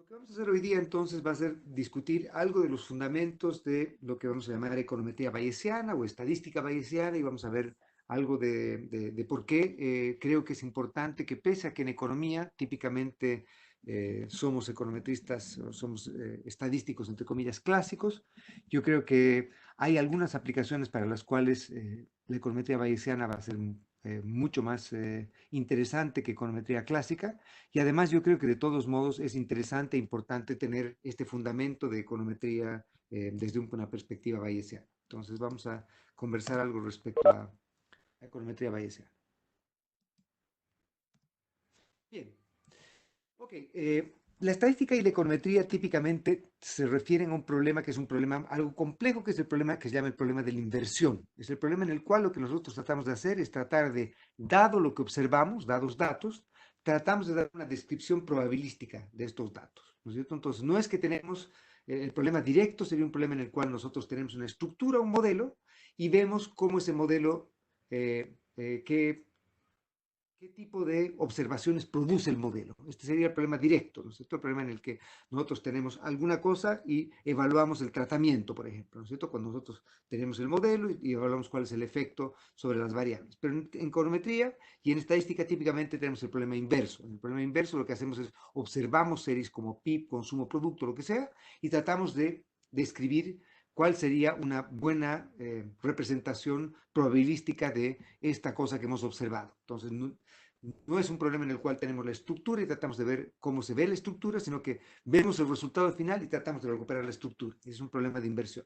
Lo que vamos a hacer hoy día entonces va a ser discutir algo de los fundamentos de lo que vamos a llamar econometría bayesiana o estadística bayesiana y vamos a ver algo de por qué creo que es importante que pese a que en economía típicamente somos econometristas o somos estadísticos entre comillas clásicos, yo creo que hay algunas aplicaciones para las cuales la econometría bayesiana va a ser mucho más interesante que econometría clásica. Y además yo creo que de todos modos es interesante e importante tener este fundamento de econometría desde una perspectiva bayesiana. Entonces vamos a conversar algo respecto a econometría bayesiana. Bien, ok. La estadística y la econometría típicamente se refieren a un problema que es un problema algo complejo, que es el problema que se llama el problema de la inversión. Es el problema en el cual lo que nosotros tratamos de hacer es tratar de, dado lo que observamos, dados datos, tratamos de dar una descripción probabilística de estos datos, ¿no es cierto? Entonces, no es que tenemos, el problema directo sería un problema en el cual nosotros tenemos una estructura, un modelo, y vemos cómo ese modelo, qué tipo de observaciones produce el modelo. Este sería el problema directo, ¿no es cierto? El problema en el que nosotros tenemos alguna cosa y evaluamos el tratamiento, por ejemplo, ¿no es cierto? Cuando nosotros tenemos el modelo y evaluamos cuál es el efecto sobre las variables. Pero en econometría y en estadística típicamente tenemos el problema inverso. En el problema inverso lo que hacemos es observamos series como PIB, consumo, producto, lo que sea, y tratamos de describir cuál sería una buena representación probabilística de esta cosa que hemos observado. Entonces, no es un problema en el cual tenemos la estructura y tratamos de ver cómo se ve la estructura, sino que vemos el resultado final y tratamos de recuperar la estructura. Es un problema de inversión.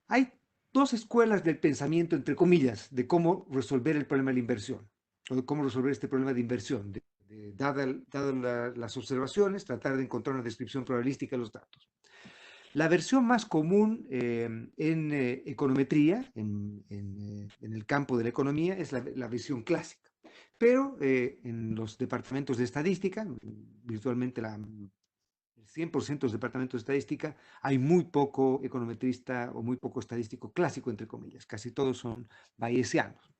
Hay dos escuelas del pensamiento, entre comillas, de cómo resolver el problema de la inversión, o de cómo resolver este problema de inversión. Dadas las observaciones, tratar de encontrar una descripción probabilística de los datos. La versión más común en econometría, en el campo de la economía, es la versión clásica. Pero en los departamentos de estadística, virtualmente el 100% de los departamentos de estadística, hay muy poco econometrista o muy poco estadístico clásico, entre comillas. Casi todos son bayesianos.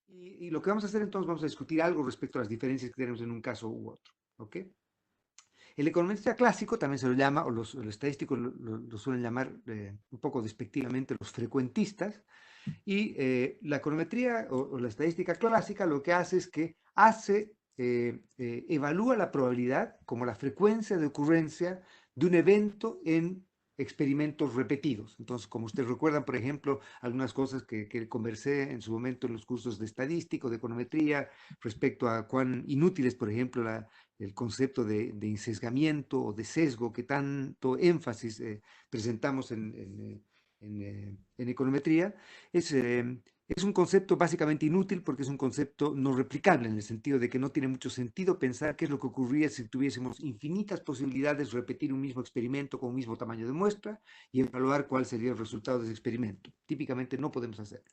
Y lo que vamos a hacer entonces, vamos a discutir algo respecto a las diferencias que tenemos en un caso u otro. ¿Ok? El economista clásico también se lo llama, o los estadísticos lo suelen llamar un poco despectivamente los frecuentistas, y la econometría o la estadística clásica lo que hace es que evalúa la probabilidad como la frecuencia de ocurrencia de un evento en experimentos repetidos. Entonces, como ustedes recuerdan, por ejemplo, algunas cosas que conversé en su momento en los cursos de estadística o de econometría respecto a cuán inútil es, por ejemplo, el concepto de insesgamiento o de sesgo que tanto énfasis presentamos en econometría, es un concepto básicamente inútil porque es un concepto no replicable en el sentido de que no tiene mucho sentido pensar qué es lo que ocurriría si tuviésemos infinitas posibilidades de repetir un mismo experimento con un mismo tamaño de muestra y evaluar cuál sería el resultado de ese experimento. Típicamente no podemos hacerlo.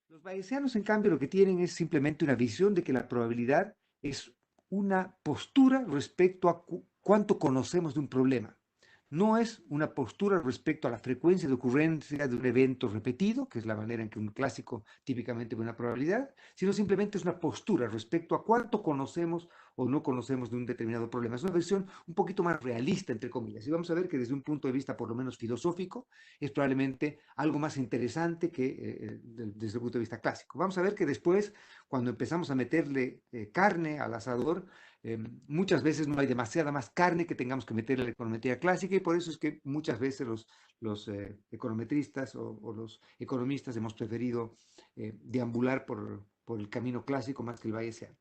Los bayesianos, en cambio, lo que tienen es simplemente una visión de que la probabilidad es una postura respecto a cuánto conocemos de un problema. No es una postura respecto a la frecuencia de ocurrencia de un evento repetido, que es la manera en que un clásico típicamente ve una probabilidad, sino simplemente es una postura respecto a cuánto conocemos o no conocemos de un determinado problema. Es una versión un poquito más realista, entre comillas. Y vamos a ver que desde un punto de vista por lo menos filosófico, es probablemente algo más interesante que desde el punto de vista clásico. Vamos a ver que después, cuando empezamos a meterle carne al asador, muchas veces no hay demasiada más carne que tengamos que meterle a la econometría clásica y por eso es que muchas veces los econometristas o los economistas hemos preferido deambular por el camino clásico más que el bayesiano.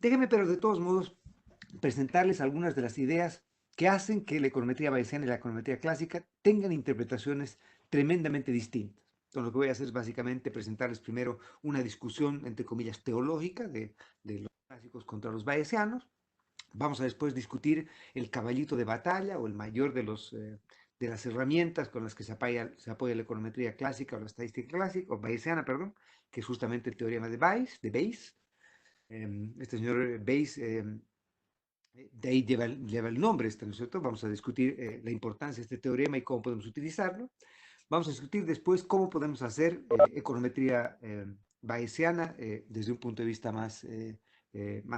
Déjenme, pero de todos modos, presentarles algunas de las ideas que hacen que la econometría bayesiana y la econometría clásica tengan interpretaciones tremendamente distintas. Entonces, lo que voy a hacer es básicamente presentarles primero una discusión, entre comillas, teológica de los clásicos contra los bayesianos. Vamos a después discutir el caballito de batalla o el mayor de las herramientas con las que se apoya la econometría clásica o la estadística clásica, o bayesiana, perdón, que es justamente el teorema de Bayes. Este señor Bayes de ahí lleva el nombre, ¿no es cierto? Vamos a discutir la importancia de este teorema y cómo podemos utilizarlo. Vamos a discutir después cómo podemos hacer econometría bayesiana desde un punto de vista más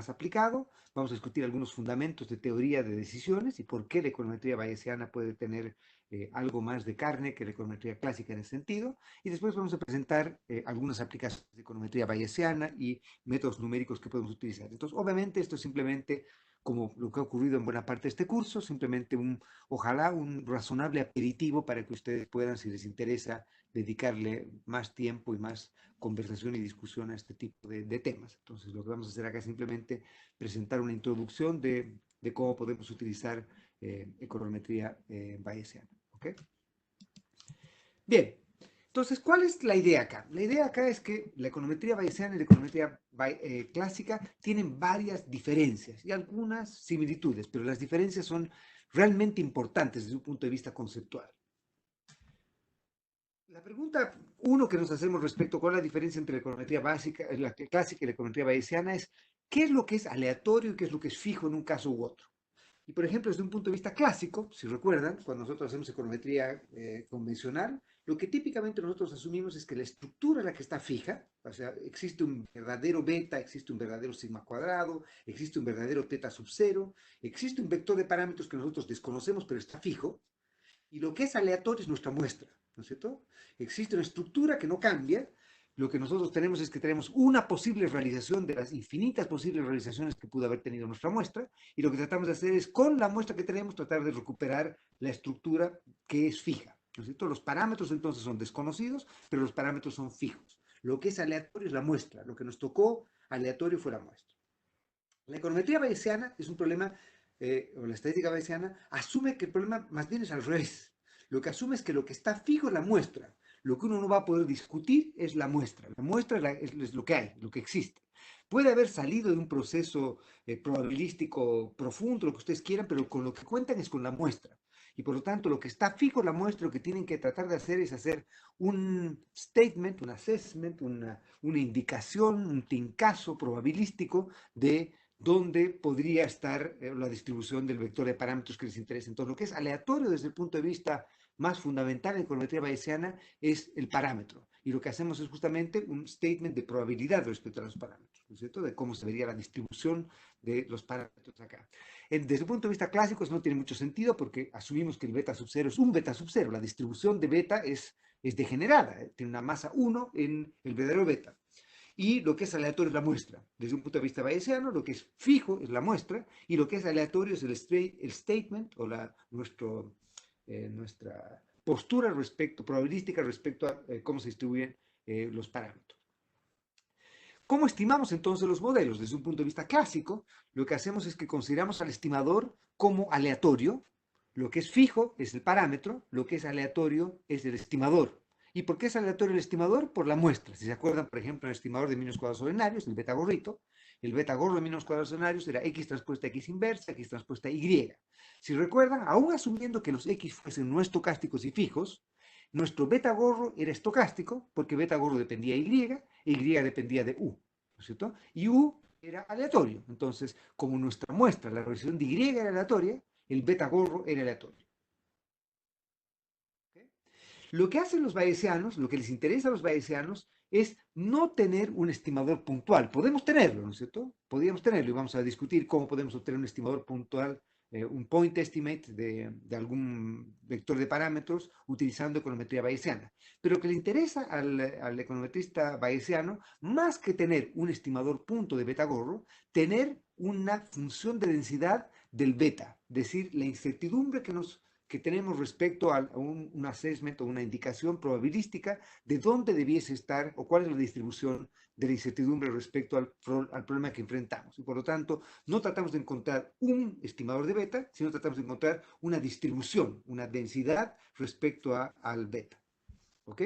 aplicado. Vamos a discutir algunos fundamentos de teoría de decisiones y por qué la econometría bayesiana puede tener algo más de carne que la econometría clásica en ese sentido. Y después vamos a presentar algunas aplicaciones de econometría bayesiana y métodos numéricos que podemos utilizar. Entonces, obviamente, esto es simplemente como lo que ha ocurrido en buena parte de este curso, simplemente ojalá un razonable aperitivo para que ustedes puedan, si les interesa, dedicarle más tiempo y más conversación y discusión a este tipo de temas. Entonces, lo que vamos a hacer acá es simplemente presentar una introducción de cómo podemos utilizar econometría bayesiana. ¿Okay? Bien, entonces, ¿cuál es la idea acá? La idea acá es que la econometría bayesiana y la econometría clásica tienen varias diferencias y algunas similitudes, pero las diferencias son realmente importantes desde un punto de vista conceptual. La pregunta uno que nos hacemos respecto a cuál es la diferencia entre la econometría básica, la clásica y la econometría bayesiana es qué es lo que es aleatorio y qué es lo que es fijo en un caso u otro. Y por ejemplo, desde un punto de vista clásico, si recuerdan, cuando nosotros hacemos econometría convencional, lo que típicamente nosotros asumimos es que la estructura es la que está fija, o sea, existe un verdadero beta, existe un verdadero sigma cuadrado, existe un verdadero teta sub cero, existe un vector de parámetros que nosotros desconocemos pero está fijo, y lo que es aleatorio es nuestra muestra, ¿no es cierto? Existe una estructura que no cambia, lo que nosotros tenemos es que tenemos una posible realización de las infinitas posibles realizaciones que pudo haber tenido nuestra muestra, y lo que tratamos de hacer es, con la muestra que tenemos, tratar de recuperar la estructura que es fija, ¿no es cierto? Los parámetros entonces son desconocidos, pero los parámetros son fijos. Lo que es aleatorio es la muestra, lo que nos tocó aleatorio fue la muestra. La econometría bayesiana es un problema, o la estadística bayesiana, asume que el problema más bien es al revés. Lo que asume es que lo que está fijo es la muestra. Lo que uno no va a poder discutir es la muestra. La muestra es lo que hay, lo que existe. Puede haber salido de un proceso probabilístico profundo, lo que ustedes quieran, pero con lo que cuentan es con la muestra. Y por lo tanto, lo que está fijo es la muestra, lo que tienen que tratar de hacer es hacer un statement, un assessment, una indicación, un tincazo probabilístico de dónde podría estar la distribución del vector de parámetros que les interesa. Entonces, lo que es aleatorio desde el punto de vista más fundamental en econometría bayesiana es el parámetro. Y lo que hacemos es justamente un statement de probabilidad respecto a los parámetros, ¿no es cierto? De cómo se vería la distribución de los parámetros acá. Desde el punto de vista clásico, eso no tiene mucho sentido porque asumimos que el beta sub 0 es un beta sub 0. La distribución de beta es degenerada, tiene una masa 1 en el verdadero beta. Y lo que es aleatorio es la muestra. Desde un punto de vista bayesiano, lo que es fijo es la muestra y lo que es aleatorio es el statement o nuestra postura probabilística respecto a cómo se distribuyen los parámetros. ¿Cómo estimamos entonces los modelos? Desde un punto de vista clásico, lo que hacemos es que consideramos al estimador como aleatorio. Lo que es fijo es el parámetro, lo que es aleatorio es el estimador. ¿Y por qué es aleatorio el estimador? Por la muestra. Si se acuerdan, por ejemplo, el estimador de mínimos cuadrados ordinarios, el beta gorrito, el beta gorro de mínimos cuadrados ordinarios era x transpuesta x inversa, x transpuesta y. Si recuerdan, aún asumiendo que los x fuesen no estocásticos y fijos, nuestro beta gorro era estocástico porque beta gorro dependía de y dependía de u, ¿no es cierto? Y u era aleatorio. Entonces, como nuestra muestra, la realización de y era aleatoria, el beta gorro era aleatorio. ¿Okay? Lo que hacen los bayesianos, lo que les interesa a los bayesianos, es no tener un estimador puntual. Podemos tenerlo, ¿no es cierto? Podríamos tenerlo y vamos a discutir cómo podemos obtener un estimador puntual, un point estimate de algún vector de parámetros utilizando econometría bayesiana. Pero lo que le interesa al econometrista bayesiano, más que tener un estimador punto de beta gorro, tener una función de densidad del beta, es decir, la incertidumbre que tenemos respecto a un assessment o una indicación probabilística de dónde debiese estar o cuál es la distribución de la incertidumbre respecto al problema que enfrentamos. Y por lo tanto, no tratamos de encontrar un estimador de beta, sino tratamos de encontrar una distribución, una densidad respecto al beta. ¿Ok?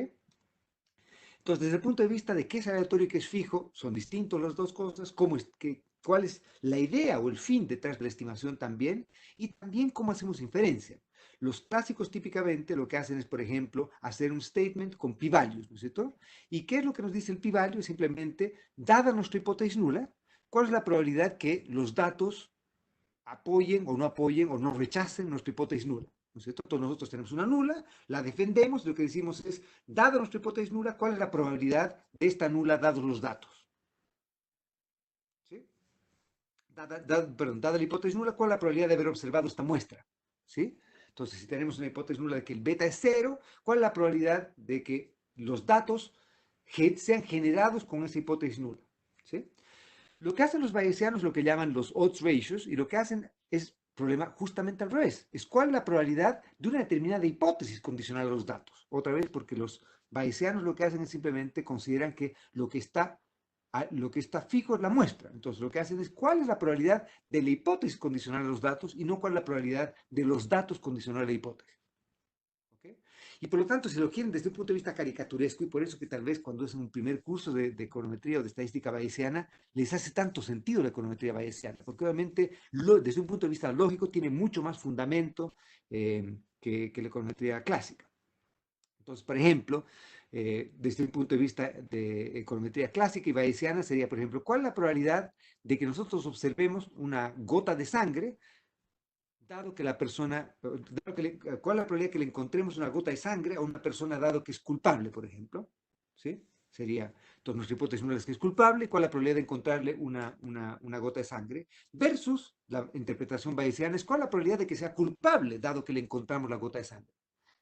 Entonces, desde el punto de vista de qué es aleatorio y qué es fijo, son distintos las dos cosas, cuál es la idea o el fin detrás de la estimación también, y también cómo hacemos inferencia. Los clásicos típicamente lo que hacen es, por ejemplo, hacer un statement con p-values, ¿no es cierto? ¿Y qué es lo que nos dice el p-value? Simplemente, dada nuestra hipótesis nula, ¿cuál es la probabilidad que los datos apoyen o no rechacen nuestra hipótesis nula? ¿no es cierto? Entonces nosotros tenemos una nula, la defendemos, lo que decimos es, dada nuestra hipótesis nula, ¿cuál es la probabilidad de esta nula dados los datos? ¿Sí? Dada la hipótesis nula, ¿cuál es la probabilidad de haber observado esta muestra? ¿Sí? Entonces, si tenemos una hipótesis nula de que el beta es cero, ¿cuál es la probabilidad de que los datos sean generados con esa hipótesis nula? ¿Sí? Lo que hacen los bayesianos lo que llaman los odds ratios, y lo que hacen es problema justamente al revés. Es cuál es la probabilidad de una determinada hipótesis condicional a los datos. Otra vez, porque los bayesianos lo que hacen es simplemente consideran que lo que está fijo es la muestra. Entonces, lo que hacen es cuál es la probabilidad de la hipótesis condicional a los datos y no cuál es la probabilidad de los datos condicional a la hipótesis. ¿Ok? Y por lo tanto, si lo quieren desde un punto de vista caricaturesco, y por eso que tal vez cuando es un primer curso de econometría o de estadística bayesiana, les hace tanto sentido la econometría bayesiana, porque obviamente desde un punto de vista lógico tiene mucho más fundamento que la econometría clásica. Entonces, por ejemplo, desde un punto de vista de econometría clásica y bayesiana sería, por ejemplo, ¿cuál es la probabilidad de que nosotros observemos una gota de sangre dado que la persona, ¿cuál es la probabilidad que le encontremos una gota de sangre a una persona dado que es culpable, por ejemplo? ¿Sí? Sería, entonces nuestra hipótesis número es que es culpable, ¿cuál es la probabilidad de encontrarle una gota de sangre? Versus la interpretación bayesiana es cuál es la probabilidad de que sea culpable, dado que le encontramos la gota de sangre.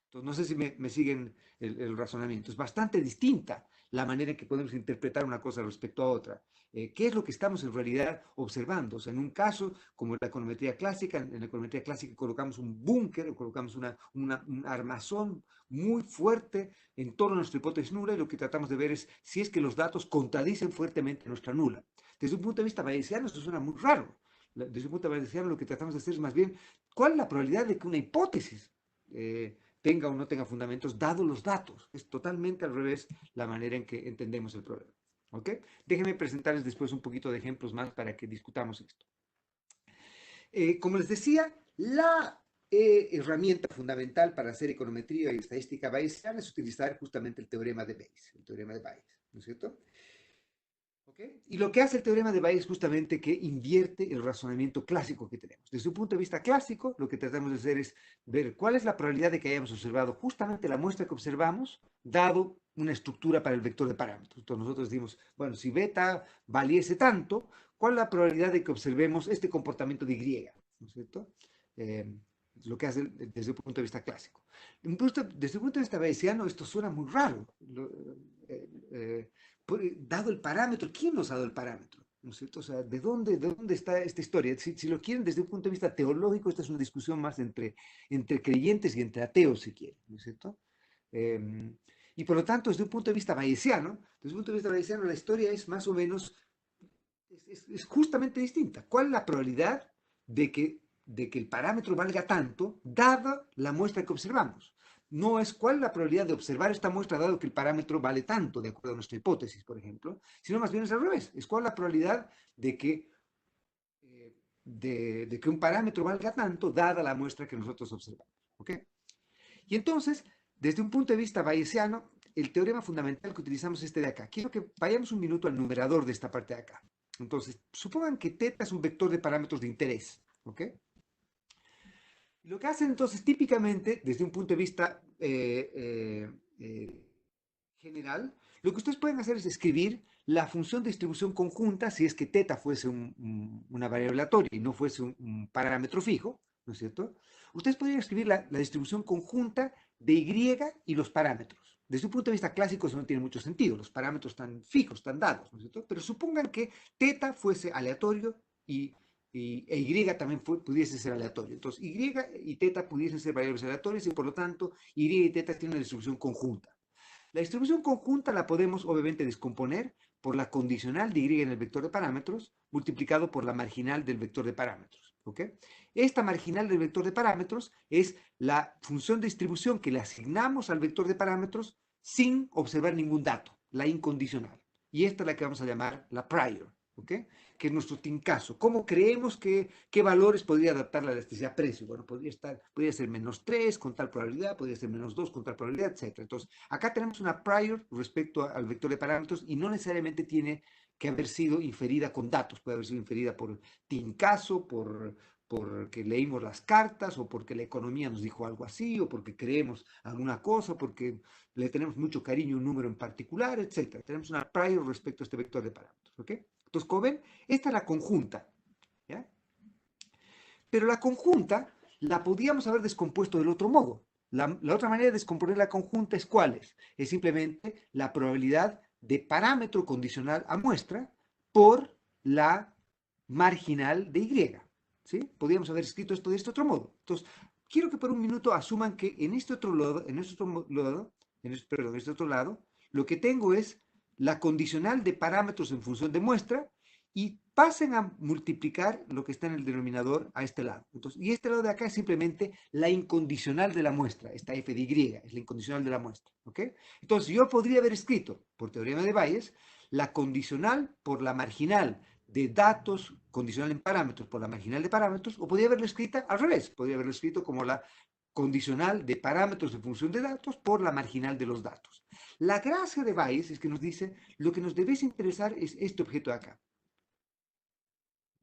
Entonces, no sé si me siguen el razonamiento. Es bastante distinta la manera en que podemos interpretar una cosa respecto a otra. ¿Qué es lo que estamos en realidad observando? O sea, en un caso como la econometría clásica, en la econometría clásica colocamos un búnker o colocamos un armazón muy fuerte en torno a nuestra hipótesis nula y lo que tratamos de ver es si es que los datos contradicen fuertemente nuestra nula. Desde un punto de vista bayesiano, eso suena muy raro. Desde un punto de vista bayesiano, lo que tratamos de hacer es más bien, ¿cuál es la probabilidad de que una hipótesis tenga o no tenga fundamentos, dado los datos? Es totalmente al revés la manera en que entendemos el problema. ¿Ok? Déjenme presentarles después un poquito de ejemplos más para que discutamos esto. Como les decía, la herramienta fundamental para hacer econometría y estadística bayesiana es utilizar justamente el teorema de Bayes, el teorema de Bayes, ¿no es cierto? ¿Okay? Y lo que hace el teorema de Bayes es justamente que invierte el razonamiento clásico que tenemos. Desde un punto de vista clásico, lo que tratamos de hacer es ver cuál es la probabilidad de que hayamos observado justamente la muestra que observamos, dado una estructura para el vector de parámetros. Entonces nosotros decimos, bueno, si beta valiese tanto, ¿cuál es la probabilidad de que observemos este comportamiento de Y? ¿No es cierto? Eh, lo que hace desde un punto de vista clásico. Desde un punto de vista bayesiano, esto suena muy raro. Eh, eh, dado el parámetro, ¿quién nos ha dado el parámetro? ¿No es cierto? O sea, de dónde está esta historia? Si lo quieren desde un punto de vista teológico, esta es una discusión más entre creyentes y entre ateos, si quieren, ¿no es cierto? Y por lo tanto, desde un punto de vista bayesiano, la historia es más o menos, es justamente distinta. ¿Cuál es la probabilidad de que el parámetro valga tanto, dada la muestra que observamos? No es cuál es la probabilidad de observar esta muestra dado que el parámetro vale tanto, de acuerdo a nuestra hipótesis, por ejemplo, sino más bien es al revés. Es cuál es la probabilidad de que un parámetro valga tanto, dada la muestra que nosotros observamos. ¿Ok? Y entonces, desde un punto de vista bayesiano, el teorema fundamental que utilizamos es este de acá. Quiero que vayamos un minuto al numerador de esta parte de acá. Entonces, supongan que θ es un vector de parámetros de interés. ¿Ok? Lo que hacen entonces típicamente, desde un punto de vista general, lo que ustedes pueden hacer es escribir la función de distribución conjunta si es que θ fuese una variable aleatoria y no fuese un parámetro fijo, ¿no es cierto? Ustedes podrían escribir la distribución conjunta de Y y los parámetros. Desde un punto de vista clásico eso no tiene mucho sentido, los parámetros están fijos, están dados, ¿no es cierto? Pero supongan que θ fuese aleatorio e Y también pudiese ser aleatorio. Entonces, Y y θ pudiesen ser variables aleatorias y por lo tanto, Y y θ tienen una distribución conjunta. La distribución conjunta la podemos obviamente descomponer por la condicional de Y en el vector de parámetros multiplicado por la marginal del vector de parámetros. ¿Ok? Esta marginal del vector de parámetros es la función de distribución que le asignamos al vector de parámetros sin observar ningún dato, la incondicional. Y esta es la que vamos a llamar la prior. ¿Ok? Que es nuestro tincazo. ¿Cómo creemos qué valores podría adaptar la elasticidad precio? Bueno, podría ser -3 con tal probabilidad, podría ser -2 con tal probabilidad, etc. Entonces, acá tenemos una prior respecto al vector de parámetros y no necesariamente tiene que haber sido inferida con datos, puede haber sido inferida por tincazo, porque leímos las cartas, o porque la economía nos dijo algo así, o porque creemos alguna cosa, porque le tenemos mucho cariño a un número en particular, etcétera. Tenemos una prior respecto a este vector de parámetros, ¿ok? Entonces, como ven, esta es la conjunta, ¿ya? Pero la conjunta la podíamos haber descompuesto del otro modo. La otra manera de descomponer la conjunta es ¿cuál es? Es simplemente la probabilidad de parámetro condicional a muestra por la marginal de Y. ¿Sí? Podríamos haber escrito esto de este otro modo. Entonces, quiero que por un minuto asuman que en este otro lado, en este otro lado, lo que tengo es la condicional de parámetros en función de muestra y pasen a multiplicar lo que está en el denominador a este lado. Entonces, y este lado de acá es simplemente la incondicional de la muestra, esta f de y, es la incondicional de la muestra. ¿Ok? Entonces, yo podría haber escrito, por teorema de Bayes, la condicional por la marginal de datos, condicional en parámetros por la marginal de parámetros, o podría haberlo escrito al revés, podría haberlo escrito como la condicional de parámetros en función de datos por la marginal de los datos. La gracia de Bayes es que nos dice, lo que nos debe interesar es este objeto de acá.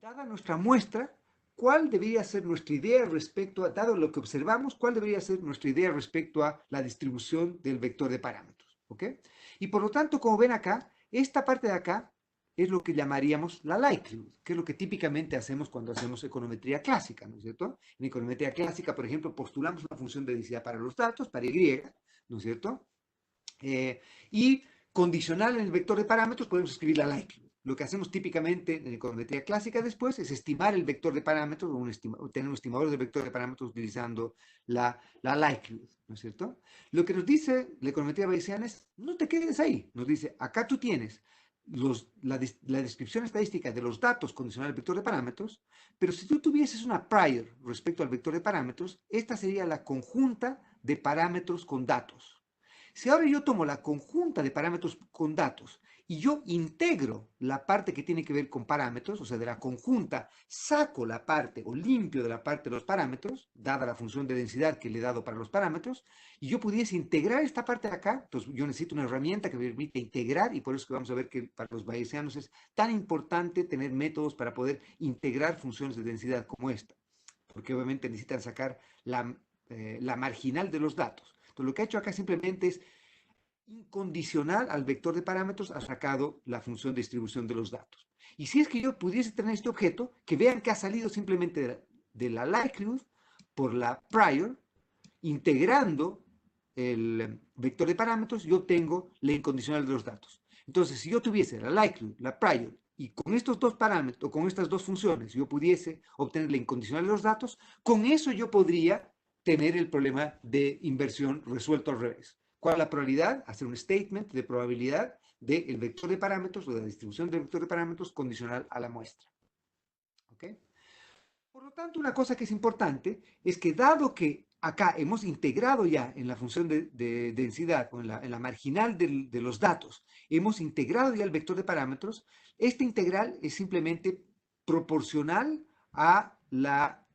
Dada nuestra muestra, ¿cuál debería ser nuestra idea respecto a, dado lo que observamos, cuál debería ser nuestra idea respecto a la distribución del vector de parámetros? ¿Ok? Y por lo tanto, como ven acá, esta parte de acá es lo que llamaríamos la likelihood, que es lo que típicamente hacemos cuando hacemos econometría clásica, ¿no es cierto? En econometría clásica, por ejemplo, postulamos una función de densidad para los datos, para Y, ¿no es cierto? Y condicional en el vector de parámetros podemos escribir la likelihood. Lo que hacemos típicamente en econometría clásica después es estimar el vector de parámetros, o tener un estimador del vector de parámetros utilizando la likelihood, ¿no es cierto? Lo que nos dice la econometría bayesiana es, no te quedes ahí. Nos dice, acá tú tienes la descripción estadística de los datos condicional al vector de parámetros, pero si tú tuvieses una prior respecto al vector de parámetros, esta sería la conjunta de parámetros con datos. Si ahora yo tomo la conjunta de parámetros con datos y yo integro la parte que tiene que ver con parámetros, o sea, de la conjunta, saco la parte o limpio de la parte de los parámetros, dada la función de densidad que le he dado para los parámetros, y yo pudiese integrar esta parte de acá, entonces yo necesito una herramienta que me permite integrar, y por eso que vamos a ver que para los bayesianos es tan importante tener métodos para poder integrar funciones de densidad como esta, porque obviamente necesitan sacar la marginal de los datos. Entonces, lo que ha hecho acá simplemente es incondicional al vector de parámetros, ha sacado la función de distribución de los datos. Y si es que yo pudiese tener este objeto, que vean que ha salido simplemente de la likelihood por la prior, integrando el vector de parámetros, yo tengo la incondicional de los datos. Entonces, si yo tuviese la likelihood, la prior, y con estos dos parámetros, o con estas dos funciones, yo pudiese obtener la incondicional de los datos, con eso yo podría tener el problema de inversión resuelto al revés. ¿Cuál es la probabilidad? Hacer un statement de probabilidad del vector de parámetros o de la distribución del vector de parámetros condicional a la muestra. ¿Ok? Por lo tanto, una cosa que es importante es que dado que acá hemos integrado ya en la función de densidad o en la marginal de los datos, hemos integrado ya el vector de parámetros, esta integral es simplemente proporcional a la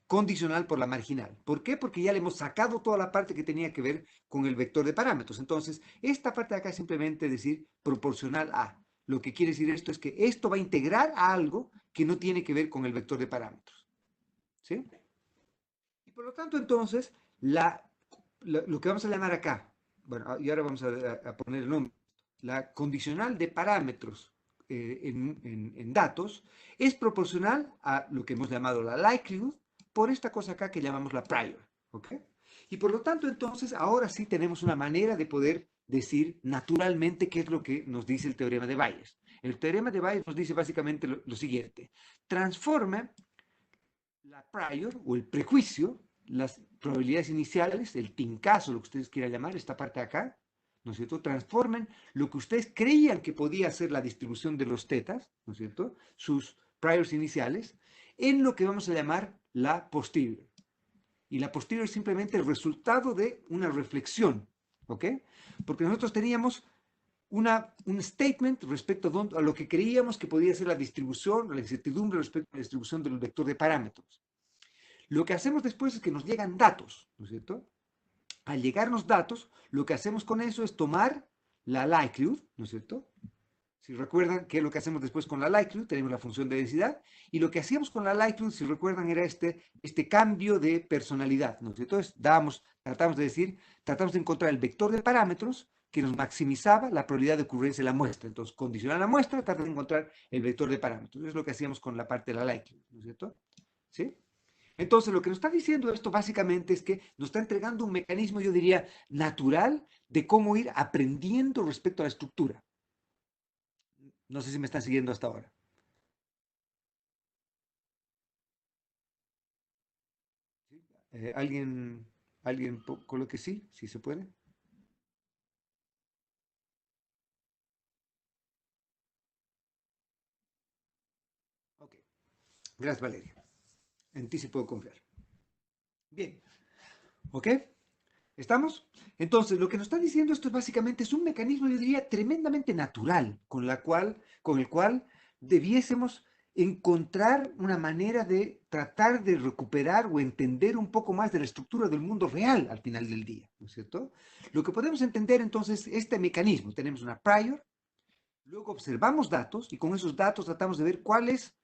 condicional por la marginal. ¿Por qué? Porque ya le hemos sacado toda la parte que tenía que ver con el vector de parámetros. Entonces, esta parte de acá es simplemente decir proporcional a. Lo que quiere decir esto es que esto va a integrar a algo que no tiene que ver con el vector de parámetros. ¿Sí? Y por lo tanto, entonces, lo que vamos a llamar acá, bueno, y ahora vamos a poner el nombre, la condicional de parámetros en datos es proporcional a lo que hemos llamado la likelihood por esta cosa acá que llamamos la prior. ¿Ok? Y por lo tanto, entonces, ahora sí tenemos una manera de poder decir naturalmente qué es lo que nos dice el teorema de Bayes. El teorema de Bayes nos dice básicamente lo siguiente. Transforma la prior o el prejuicio, las probabilidades iniciales, el tincazo, lo que ustedes quieran llamar, esta parte de acá, ¿no es cierto? Transformen lo que ustedes creían que podía ser la distribución de los tetas, ¿no es cierto? Sus priors iniciales, en lo que vamos a llamar la posterior. Y la posterior es simplemente el resultado de una reflexión, ¿ok? Porque nosotros teníamos un statement respecto a lo que creíamos que podía ser la distribución, la incertidumbre respecto a la distribución del vector de parámetros. Lo que hacemos después es que nos llegan datos, ¿no es cierto? Al llegarnos datos, lo que hacemos con eso es tomar la likelihood, ¿no es cierto? Si recuerdan, ¿qué es lo que hacemos después con la likelihood? Tenemos la función de densidad. Y lo que hacíamos con la likelihood, si recuerdan, era este cambio de personalidad, ¿no? Entonces, tratamos de encontrar el vector de parámetros que nos maximizaba la probabilidad de ocurrencia de la muestra. Entonces, condicionar la muestra, tratar de encontrar el vector de parámetros. Eso es lo que hacíamos con la parte de la likelihood, ¿no es cierto? ¿Sí? Entonces, lo que nos está diciendo esto básicamente es que nos está entregando un mecanismo, yo diría, natural de cómo ir aprendiendo respecto a la estructura. No sé si me están siguiendo hasta ahora. ¿Sí? ¿Alguien coloque sí, si se puede? Ok. Gracias, Valeria. En ti sí puedo confiar. Bien. ¿Ok? ¿Estamos? Entonces, lo que nos está diciendo esto es básicamente es un mecanismo, yo diría, tremendamente natural, con el cual debiésemos encontrar una manera de tratar de recuperar o entender un poco más de la estructura del mundo real al final del día, ¿no es cierto? Lo que podemos entender entonces, este mecanismo, tenemos una prior, luego observamos datos y con esos datos tratamos de ver cuál es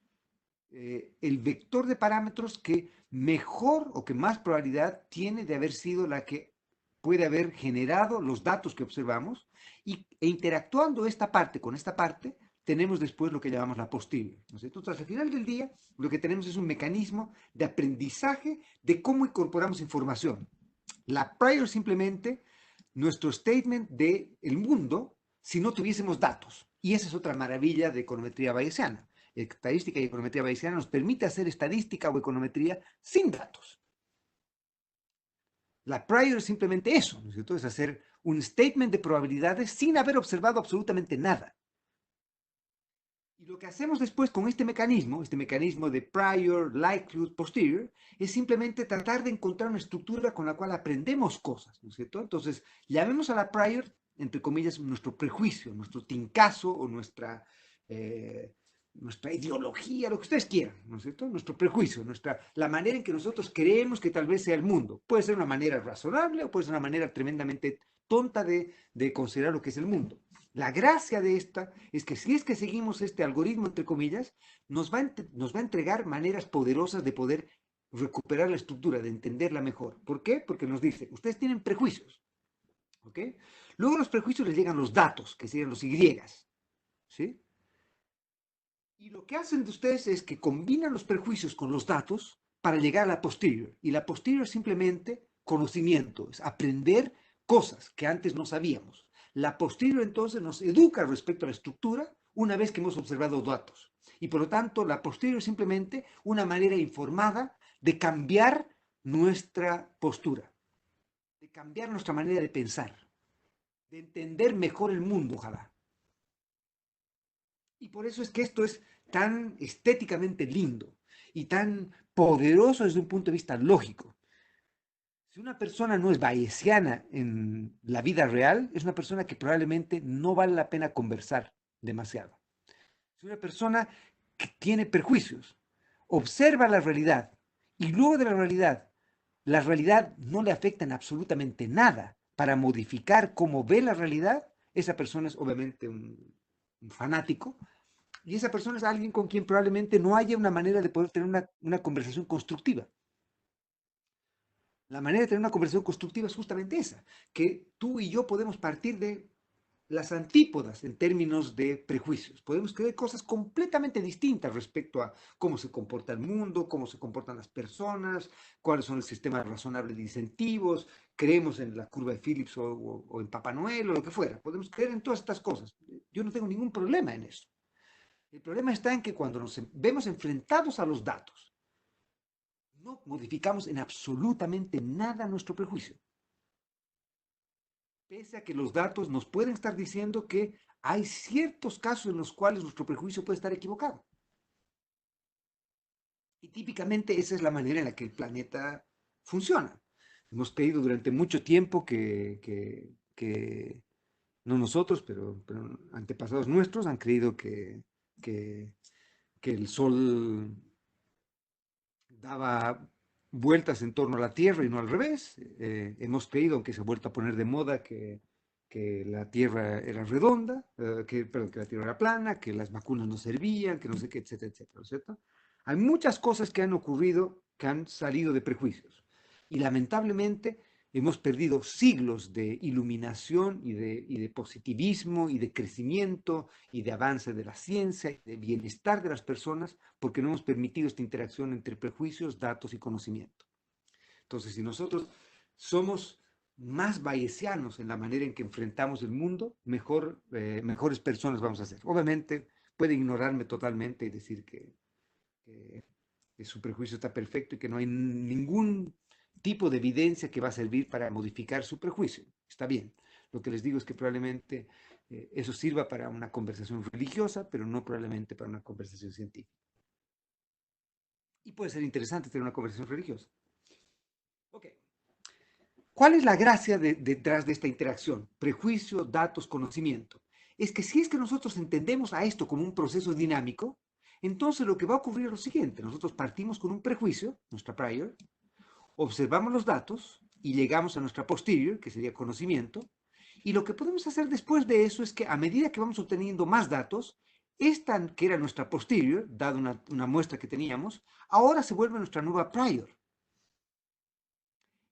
el vector de parámetros que mejor o que más probabilidad tiene de haber sido la que puede haber generado los datos que observamos e interactuando esta parte con esta parte, tenemos después lo que llamamos la posterior, ¿no es cierto? Entonces, al final del día, lo que tenemos es un mecanismo de aprendizaje de cómo incorporamos información. La prior simplemente nuestro statement del mundo si no tuviésemos datos. Y esa es otra maravilla de econometría bayesiana. Estadística y econometría bayesiana nos permite hacer estadística o econometría sin datos. La prior es simplemente eso, ¿no es cierto? Es hacer un statement de probabilidades sin haber observado absolutamente nada. Y lo que hacemos después con este mecanismo de prior, likelihood, posterior, es simplemente tratar de encontrar una estructura con la cual aprendemos cosas, ¿no es cierto? Entonces, llamemos a la prior, entre comillas, nuestro prejuicio, nuestro tincazo o nuestra ideología, lo que ustedes quieran, ¿no es cierto? Nuestro prejuicio, la manera en que nosotros creemos que tal vez sea el mundo. Puede ser una manera razonable o puede ser una manera tremendamente tonta de considerar lo que es el mundo. La gracia de esta es que si es que seguimos este algoritmo, entre comillas, nos va a entregar maneras poderosas de poder recuperar la estructura, de entenderla mejor. ¿Por qué? Porque nos dice, ustedes tienen prejuicios, ¿ok? Luego a los prejuicios les llegan los datos, que serían los Y, ¿sí? Y lo que hacen de ustedes es que combinan los prejuicios con los datos para llegar a la posterior. Y la posterior es simplemente conocimiento, es aprender cosas que antes no sabíamos. La posterior entonces nos educa respecto a la estructura una vez que hemos observado datos. Y por lo tanto, la posterior es simplemente una manera informada de cambiar nuestra postura, de cambiar nuestra manera de pensar, de entender mejor el mundo, ojalá. Y por eso es que esto es tan estéticamente lindo y tan poderoso desde un punto de vista lógico. Si una persona no es bayesiana en la vida real, es una persona que probablemente no vale la pena conversar demasiado. Si una persona que tiene perjuicios, observa la realidad y luego de la realidad no le afecta en absolutamente nada para modificar cómo ve la realidad, esa persona es obviamente un fanático y esa persona es alguien con quien probablemente no haya una manera de poder tener una conversación constructiva. La manera de tener una conversación constructiva es justamente esa, que tú y yo podemos partir de las antípodas en términos de prejuicios. Podemos creer cosas completamente distintas respecto a cómo se comporta el mundo, cómo se comportan las personas, cuáles son el sistema razonable de incentivos, creemos en la curva de Phillips o en Papá Noel o lo que fuera. Podemos creer en todas estas cosas. Yo no tengo ningún problema en eso. El problema está en que cuando nos vemos enfrentados a los datos, no modificamos en absolutamente nada nuestro prejuicio. Pese a que los datos nos pueden estar diciendo que hay ciertos casos en los cuales nuestro prejuicio puede estar equivocado. Y típicamente esa es la manera en la que el planeta funciona. Hemos creído durante mucho tiempo que no nosotros, pero antepasados nuestros han creído que, que el Sol daba vueltas en torno a la Tierra y no al revés. Hemos creído, aunque se ha vuelto a poner de moda, que que la Tierra era redonda, perdón, que la Tierra era plana, que las vacunas no servían, que no sé qué, etcétera, etcétera, ¿cierto? Hay muchas cosas que han ocurrido que han salido de prejuicios. Y lamentablemente hemos perdido siglos de iluminación y de positivismo y de crecimiento y de avance de la ciencia y de bienestar de las personas porque no hemos permitido esta interacción entre prejuicios, datos y conocimiento. Entonces, si nosotros somos más bayesianos en la manera en que enfrentamos el mundo, mejores personas vamos a ser. Obviamente, puede ignorarme totalmente y decir que, que su prejuicio está perfecto y que no hay ningún tipo de evidencia que va a servir para modificar su prejuicio. Está bien. Lo que les digo es que probablemente eso sirva para una conversación religiosa, pero no probablemente para una conversación científica. Y puede ser interesante tener una conversación religiosa. Ok. ¿Cuál es la gracia detrás de esta interacción? Prejuicio, datos, conocimiento. Es que si es que nosotros entendemos a esto como un proceso dinámico, entonces lo que va a ocurrir es lo siguiente. Nosotros partimos con un prejuicio, nuestra prior, observamos los datos y llegamos a nuestra posterior, que sería conocimiento, y lo que podemos hacer después de eso es que a medida que vamos obteniendo más datos, esta que era nuestra posterior, dada una muestra que teníamos, ahora se vuelve nuestra nueva prior.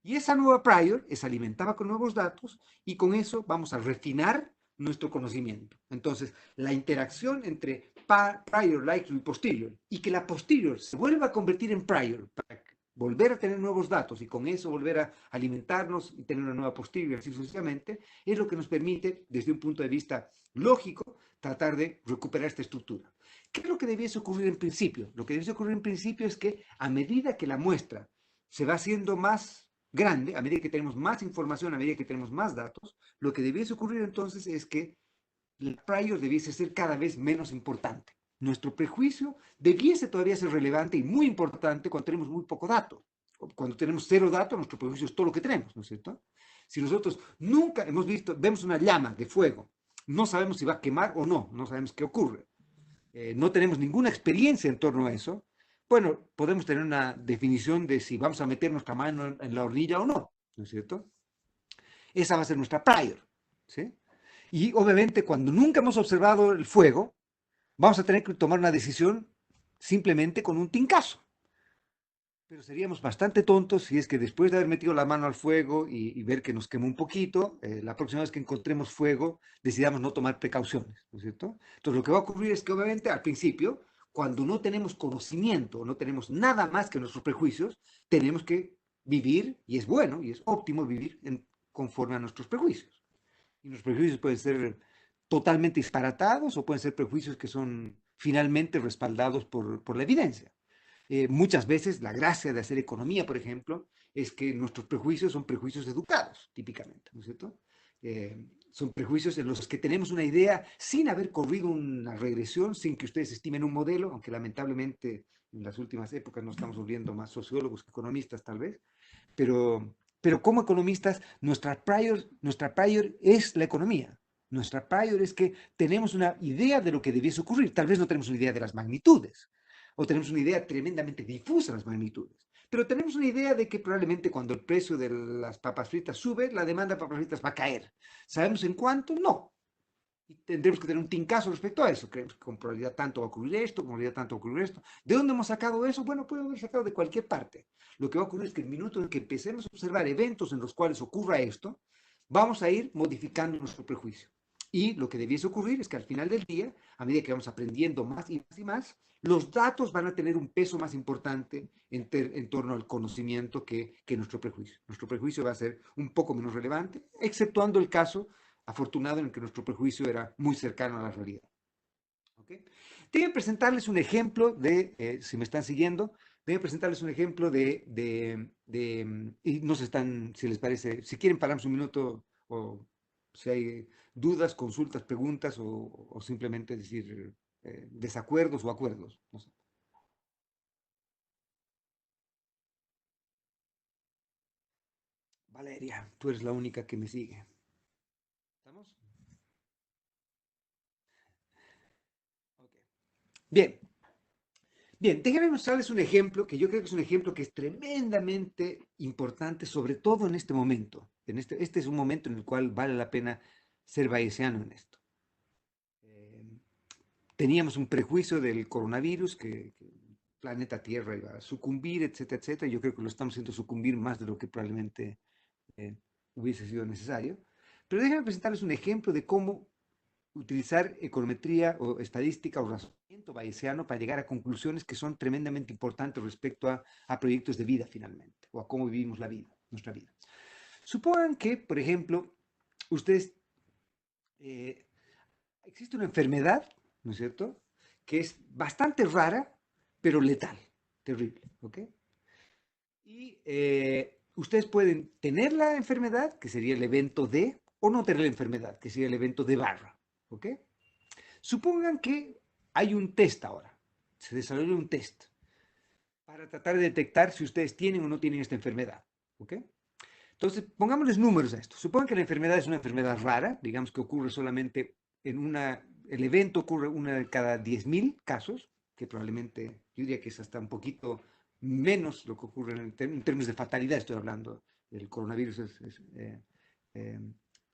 Y esa nueva prior es alimentada con nuevos datos y con eso vamos a refinar nuestro conocimiento. Entonces, la interacción entre prior, likely y posterior y que la posterior se vuelva a convertir en prior para volver a tener nuevos datos y con eso volver a alimentarnos y tener una nueva posterior y así sucesivamente, es lo que nos permite, desde un punto de vista lógico, tratar de recuperar esta estructura. ¿Qué es lo que debiese ocurrir en principio? Lo que debiese ocurrir en principio es que a medida que la muestra se va haciendo más grande, a medida que tenemos más información, a medida que tenemos más datos, lo que debiese ocurrir entonces es que el prior debiese ser cada vez menos importante. Nuestro prejuicio debiese todavía ser relevante y muy importante cuando tenemos muy poco dato. Cuando tenemos cero datos, nuestro prejuicio es todo lo que tenemos, ¿no es cierto? Si nosotros nunca hemos visto, vemos una llama de fuego, no sabemos si va a quemar o no, no sabemos qué ocurre, no tenemos ninguna experiencia en torno a eso, bueno, podemos tener una definición de si vamos a meter nuestra mano en la hornilla o no, ¿no es cierto? Esa va a ser nuestra prior, ¿sí? Y obviamente cuando nunca hemos observado el fuego, vamos a tener que tomar una decisión simplemente con un tincazo. Pero seríamos bastante tontos si es que después de haber metido la mano al fuego y ver que nos quemó un poquito, la próxima vez que encontremos fuego, decidamos no tomar precauciones, ¿no es cierto? Entonces lo que va a ocurrir es que obviamente al principio, cuando no tenemos conocimiento, no tenemos nada más que nuestros prejuicios, tenemos que vivir, y es bueno, y es óptimo vivir conforme a nuestros prejuicios. Y los prejuicios pueden ser totalmente disparatados o pueden ser prejuicios que son finalmente respaldados por la evidencia. Muchas veces la gracia de hacer economía, por ejemplo, es que nuestros prejuicios son prejuicios educados, típicamente, ¿no es cierto? Son prejuicios en los que tenemos una idea sin haber corrido una regresión, sin que ustedes estimen un modelo, aunque lamentablemente en las últimas épocas nos estamos volviendo más sociólogos que economistas tal vez, pero como economistas nuestra prior es la economía. Nuestra prior es que tenemos una idea de lo que debiese ocurrir. Tal vez no tenemos una idea de las magnitudes, o tenemos una idea tremendamente difusa de las magnitudes. Pero tenemos una idea de que probablemente cuando el precio de las papas fritas sube, la demanda de papas fritas va a caer. ¿Sabemos en cuánto? No. Y tendremos que tener un tincazo respecto a eso. Creemos que con probabilidad tanto va a ocurrir esto, con probabilidad tanto va a ocurrir esto. ¿De dónde hemos sacado eso? Bueno, puede haber sacado de cualquier parte. Lo que va a ocurrir es que el minuto en que empecemos a observar eventos en los cuales ocurra esto, vamos a ir modificando nuestro prejuicio. Y lo que debiese ocurrir es que al final del día, a medida que vamos aprendiendo más y más y más, los datos van a tener un peso más importante en torno al conocimiento que nuestro prejuicio. Nuestro prejuicio va a ser un poco menos relevante, exceptuando el caso afortunado en el que nuestro prejuicio era muy cercano a la realidad. ¿Okay? Deben presentarles un ejemplo de, si me están siguiendo, deben presentarles un ejemplo y no se están, si les parece, si quieren paramos un minuto o si hay dudas, consultas, preguntas o simplemente decir desacuerdos o acuerdos. No sé. Valeria, tú eres la única que me sigue. ¿Estamos? Okay. Bien, bien, déjenme mostrarles un ejemplo que yo creo que es un ejemplo que es tremendamente importante, sobre todo en este momento. Este es un momento en el cual vale la pena ser bayesiano en esto. Teníamos un prejuicio del coronavirus, que el planeta Tierra iba a sucumbir, etcétera, etcétera. Yo creo que lo estamos haciendo sucumbir más de lo que probablemente eh, hubiese sido necesario. Pero déjenme presentarles un ejemplo de cómo utilizar econometría o estadística o razonamiento bayesiano para llegar a conclusiones que son tremendamente importantes respecto a proyectos de vida finalmente, o a cómo vivimos la vida, nuestra vida. Supongan que, por ejemplo, ustedes, eh, existe una enfermedad, ¿no es cierto?, que es bastante rara, pero letal, terrible, ¿ok? Y ustedes pueden tener la enfermedad, que sería el evento D, o no tener la enfermedad, que sería el evento de barra, ¿ok? Supongan que hay un test ahora, se desarrolla un test para tratar de detectar si ustedes tienen o no tienen esta enfermedad, ¿ok? Entonces, pongámosles números a esto. Supongan que la enfermedad es una enfermedad rara, digamos que ocurre solamente en el evento ocurre una de cada 10.000 casos, que probablemente, yo diría que es hasta un poquito menos lo que ocurre en términos de fatalidad, estoy hablando, el coronavirus eh,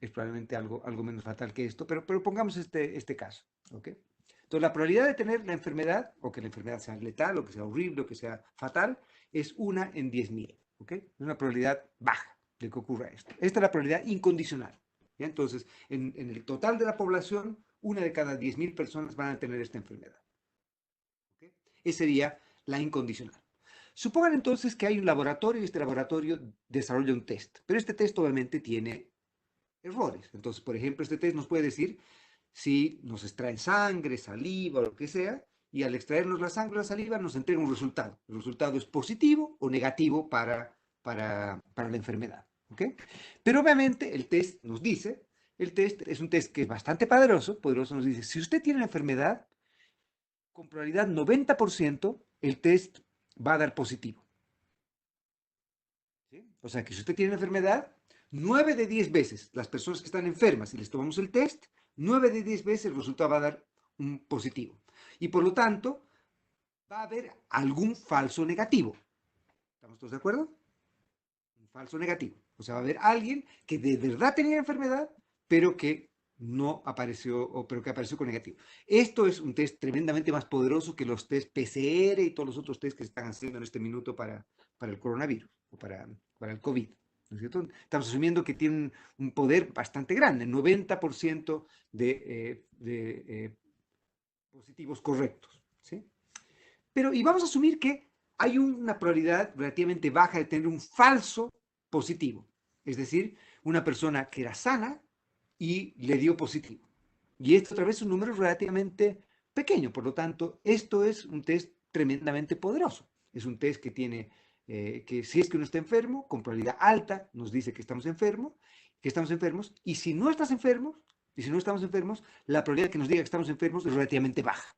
es probablemente algo menos fatal que esto, pero pongamos este caso, ¿ok? Entonces, la probabilidad de tener la enfermedad, o que la enfermedad sea letal, o que sea horrible, o que sea fatal, es una en 10.000, ¿ok? Es una probabilidad baja de que ocurra esto. Esta es la probabilidad incondicional. ¿Ya? Entonces, en el total de la población, una de cada 10.000 personas van a tener esta enfermedad. ¿Okay? Esa sería la incondicional. Supongan entonces que hay un laboratorio y este laboratorio desarrolla un test, pero este test obviamente tiene errores. Entonces, por ejemplo, este test nos puede decir si nos extraen sangre, saliva o lo que sea, y al extraernos la sangre o la saliva nos entrega un resultado. El resultado es positivo o negativo para la enfermedad. ¿Okay? Pero obviamente el test nos dice, el test es un test que es bastante poderoso nos dice, si usted tiene la enfermedad, con probabilidad 90%, el test va a dar positivo. ¿Sí? O sea que si usted tiene la enfermedad, 9 de 10 veces las personas que están enfermas y les tomamos el test, 9 de 10 veces el resultado va a dar un positivo. Y por lo tanto, va a haber algún falso negativo. ¿Estamos todos de acuerdo? Un falso negativo. O sea, va a haber alguien que de verdad tenía enfermedad, pero que no apareció, pero que apareció con negativo. Esto es un test tremendamente más poderoso que los test PCR y todos los otros test que se están haciendo en este minuto para el coronavirus o para el COVID. ¿No es cierto? Estamos asumiendo que tienen un poder bastante grande, 90% de positivos correctos. ¿Sí? Pero, y vamos a asumir que hay una probabilidad relativamente baja de tener un falso positivo. Es decir, una persona que era sana y le dio positivo. Y esto otra vez es un número relativamente pequeño. Por lo tanto, esto es un test tremendamente poderoso. Es un test que tiene, que si es que uno está enfermo, con probabilidad alta nos dice que estamos enfermos, y si no estás enfermo, y si no estamos enfermos, la probabilidad de que nos diga que estamos enfermos es relativamente baja.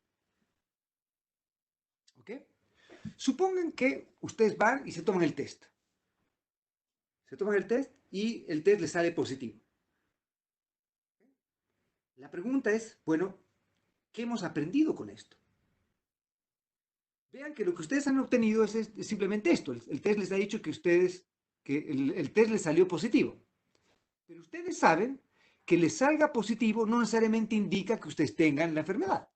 ¿Ok? Supongan que ustedes van y se toman el test. Se toman el test y el test les sale positivo. La pregunta es, bueno, ¿qué hemos aprendido con esto? Vean que lo que ustedes han obtenido es simplemente esto. El test les ha dicho que el test les salió positivo. Pero ustedes saben que les salga positivo no necesariamente indica que ustedes tengan la enfermedad.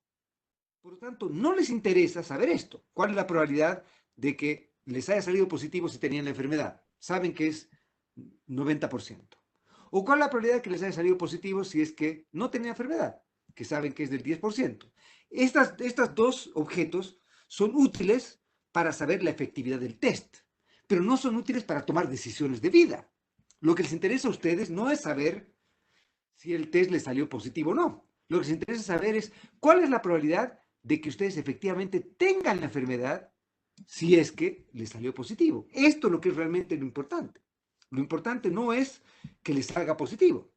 Por lo tanto, no les interesa saber esto. ¿Cuál es la probabilidad de que les haya salido positivo si tenían la enfermedad? Saben que es 90%. ¿O cuál es la probabilidad de que les haya salido positivo si es que no tenían enfermedad? Que saben que es del 10%. Estas dos objetos son útiles para saber la efectividad del test, pero no son útiles para tomar decisiones de vida. Lo que les interesa a ustedes no es saber si el test les salió positivo o no. Lo que les interesa saber es cuál es la probabilidad de que ustedes efectivamente tengan la enfermedad si es que les salió positivo. Esto es lo que es realmente lo importante. Lo importante no es que les salga positivo.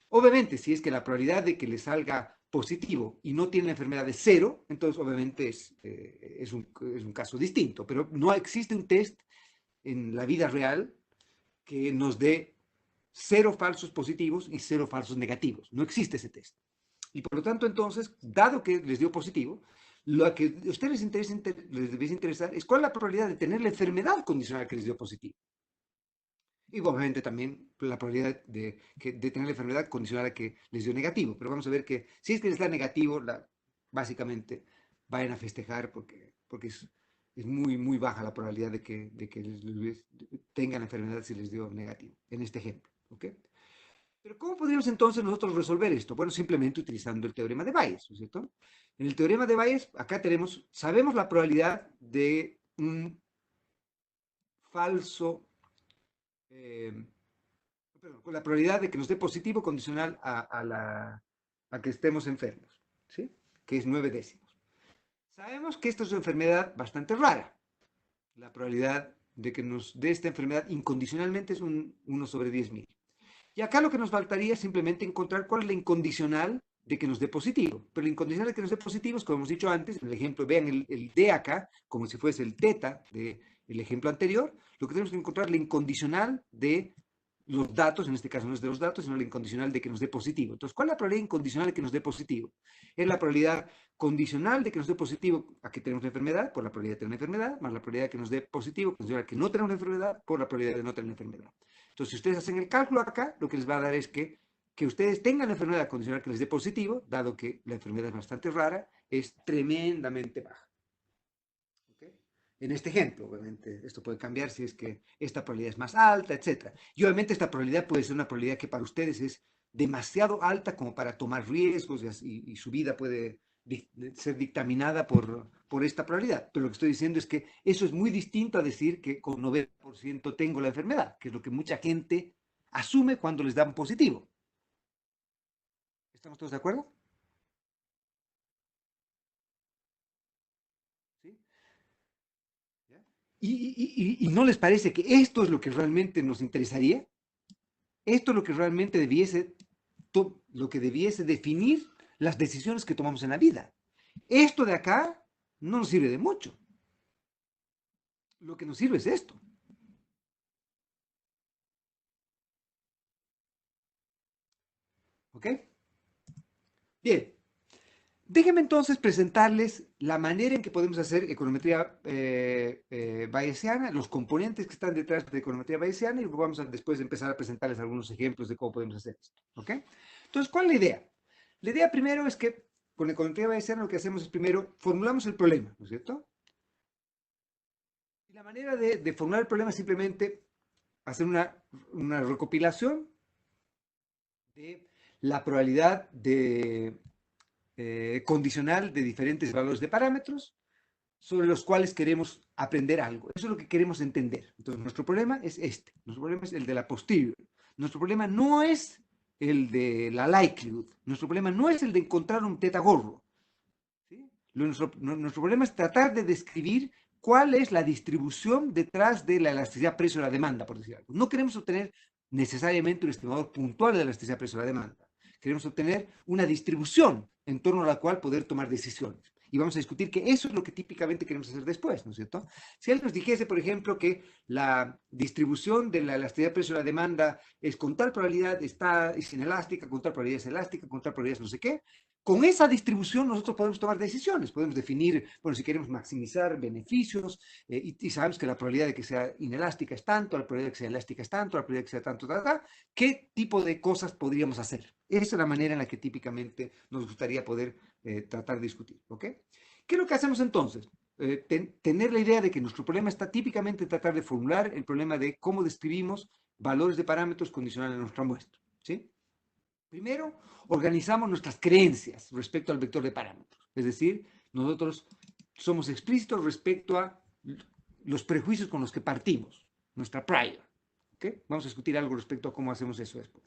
Obviamente, si es que la probabilidad de que les salga positivo y no tiene la enfermedad es cero, entonces obviamente es un caso distinto. Pero no existe un test en la vida real que nos dé cero falsos positivos y cero falsos negativos. No existe ese test. Y por lo tanto, entonces, dado que les dio positivo, lo que a ustedes les debiese interesar es cuál es la probabilidad de tener la enfermedad condicional que les dio positivo. Y obviamente también la probabilidad de tener la enfermedad condicional a que les dio negativo. Pero vamos a ver que si es que les da negativo, básicamente vayan a festejar porque es muy, muy baja la probabilidad de que tengan la enfermedad si les dio negativo, en este ejemplo. ¿Ok? Pero ¿cómo podríamos entonces nosotros resolver esto? Bueno, simplemente utilizando el teorema de Bayes, ¿no es cierto? En el teorema de Bayes, acá sabemos la probabilidad de un falso, eh, perdón, con la probabilidad de que nos dé positivo condicional a que estemos enfermos, ¿sí? Que es 9 décimos. Sabemos que esta es una enfermedad bastante rara. La probabilidad de que nos dé esta enfermedad incondicionalmente es un 1 sobre 10.000. Y acá lo que nos faltaría es simplemente encontrar cuál es la incondicional de que nos dé positivo. Pero la incondicional de que nos dé positivo es, como hemos dicho antes, en el ejemplo, vean el D acá, como si fuese el teta del ejemplo anterior, lo que tenemos que encontrar es la incondicional de los datos, en este caso no es de los datos, sino la incondicional de que nos dé positivo. Entonces, ¿cuál es la probabilidad incondicional de que nos dé positivo? Es la probabilidad condicional de que nos dé positivo a que tenemos la enfermedad, por la probabilidad de tener una enfermedad, más la probabilidad de que nos dé positivo, condicional a que no tenemos la enfermedad, por la probabilidad de no tener la enfermedad. Entonces, si ustedes hacen el cálculo acá, lo que les va a dar es que ustedes tengan la enfermedad condicional que les dé positivo, dado que la enfermedad es bastante rara, es tremendamente baja. ¿Okay? En este ejemplo, obviamente, esto puede cambiar si es que esta probabilidad es más alta, etc. Y obviamente esta probabilidad puede ser una probabilidad que para ustedes es demasiado alta como para tomar riesgos y su vida puede ser dictaminada por esta probabilidad. Pero lo que estoy diciendo es que eso es muy distinto a decir que con 90% tengo la enfermedad, que es lo que mucha gente asume cuando les dan positivo. ¿Estamos todos de acuerdo? ¿Sí? ¿Ya? ¿Y no les parece que esto es lo que realmente nos interesaría? Esto es lo que realmente lo que debiese definir las decisiones que tomamos en la vida. Esto de acá no nos sirve de mucho. Lo que nos sirve es esto. ¿Ok? Bien. Déjenme entonces presentarles la manera en que podemos hacer econometría bayesiana, los componentes que están detrás de econometría bayesiana y vamos a después empezar a presentarles algunos ejemplos de cómo podemos hacer esto. ¿Ok? Entonces, ¿cuál es la idea? La idea primero es que con econometría bayesiana lo que hacemos es primero formulamos el problema, ¿no es cierto? Y la manera de formular el problema es simplemente hacer una recopilación de la probabilidad condicional de diferentes valores de parámetros sobre los cuales queremos aprender algo. Eso es lo que queremos entender. Entonces, nuestro problema es este. Nuestro problema es el de la posterior. Nuestro problema no es el de la likelihood. Nuestro problema no es el de encontrar un teta gorro. ¿Sí? Nuestro problema es tratar de describir cuál es la distribución detrás de la elasticidad precio de la demanda, por decir algo. No queremos obtener necesariamente un estimador puntual de la elasticidad precio de la demanda. Queremos obtener una distribución en torno a la cual poder tomar decisiones. Y vamos a discutir que eso es lo que típicamente queremos hacer después, ¿no es cierto? Si alguien nos dijese, por ejemplo, que la distribución de la elasticidad precio de la demanda es con tal probabilidad es inelástica, con tal probabilidad es elástica, con tal probabilidad es no sé qué, con esa distribución nosotros podemos tomar decisiones, podemos definir, bueno, si queremos maximizar beneficios y sabemos que la probabilidad de que sea inelástica es tanto, la probabilidad de que sea elástica es tanto, la probabilidad de que sea tanto, ¿qué tipo de cosas podríamos hacer? Esa es la manera en la que típicamente nos gustaría poder tratar de discutir, ¿ok? ¿Qué es lo que hacemos entonces? Tener la idea de que nuestro problema está típicamente en tratar de formular el problema de cómo describimos valores de parámetros condicionales en nuestra muestra, ¿sí? Primero, organizamos nuestras creencias respecto al vector de parámetros. Es decir, nosotros somos explícitos respecto a los prejuicios con los que partimos, nuestra prior. ¿Okay? Vamos a discutir algo respecto a cómo hacemos eso después.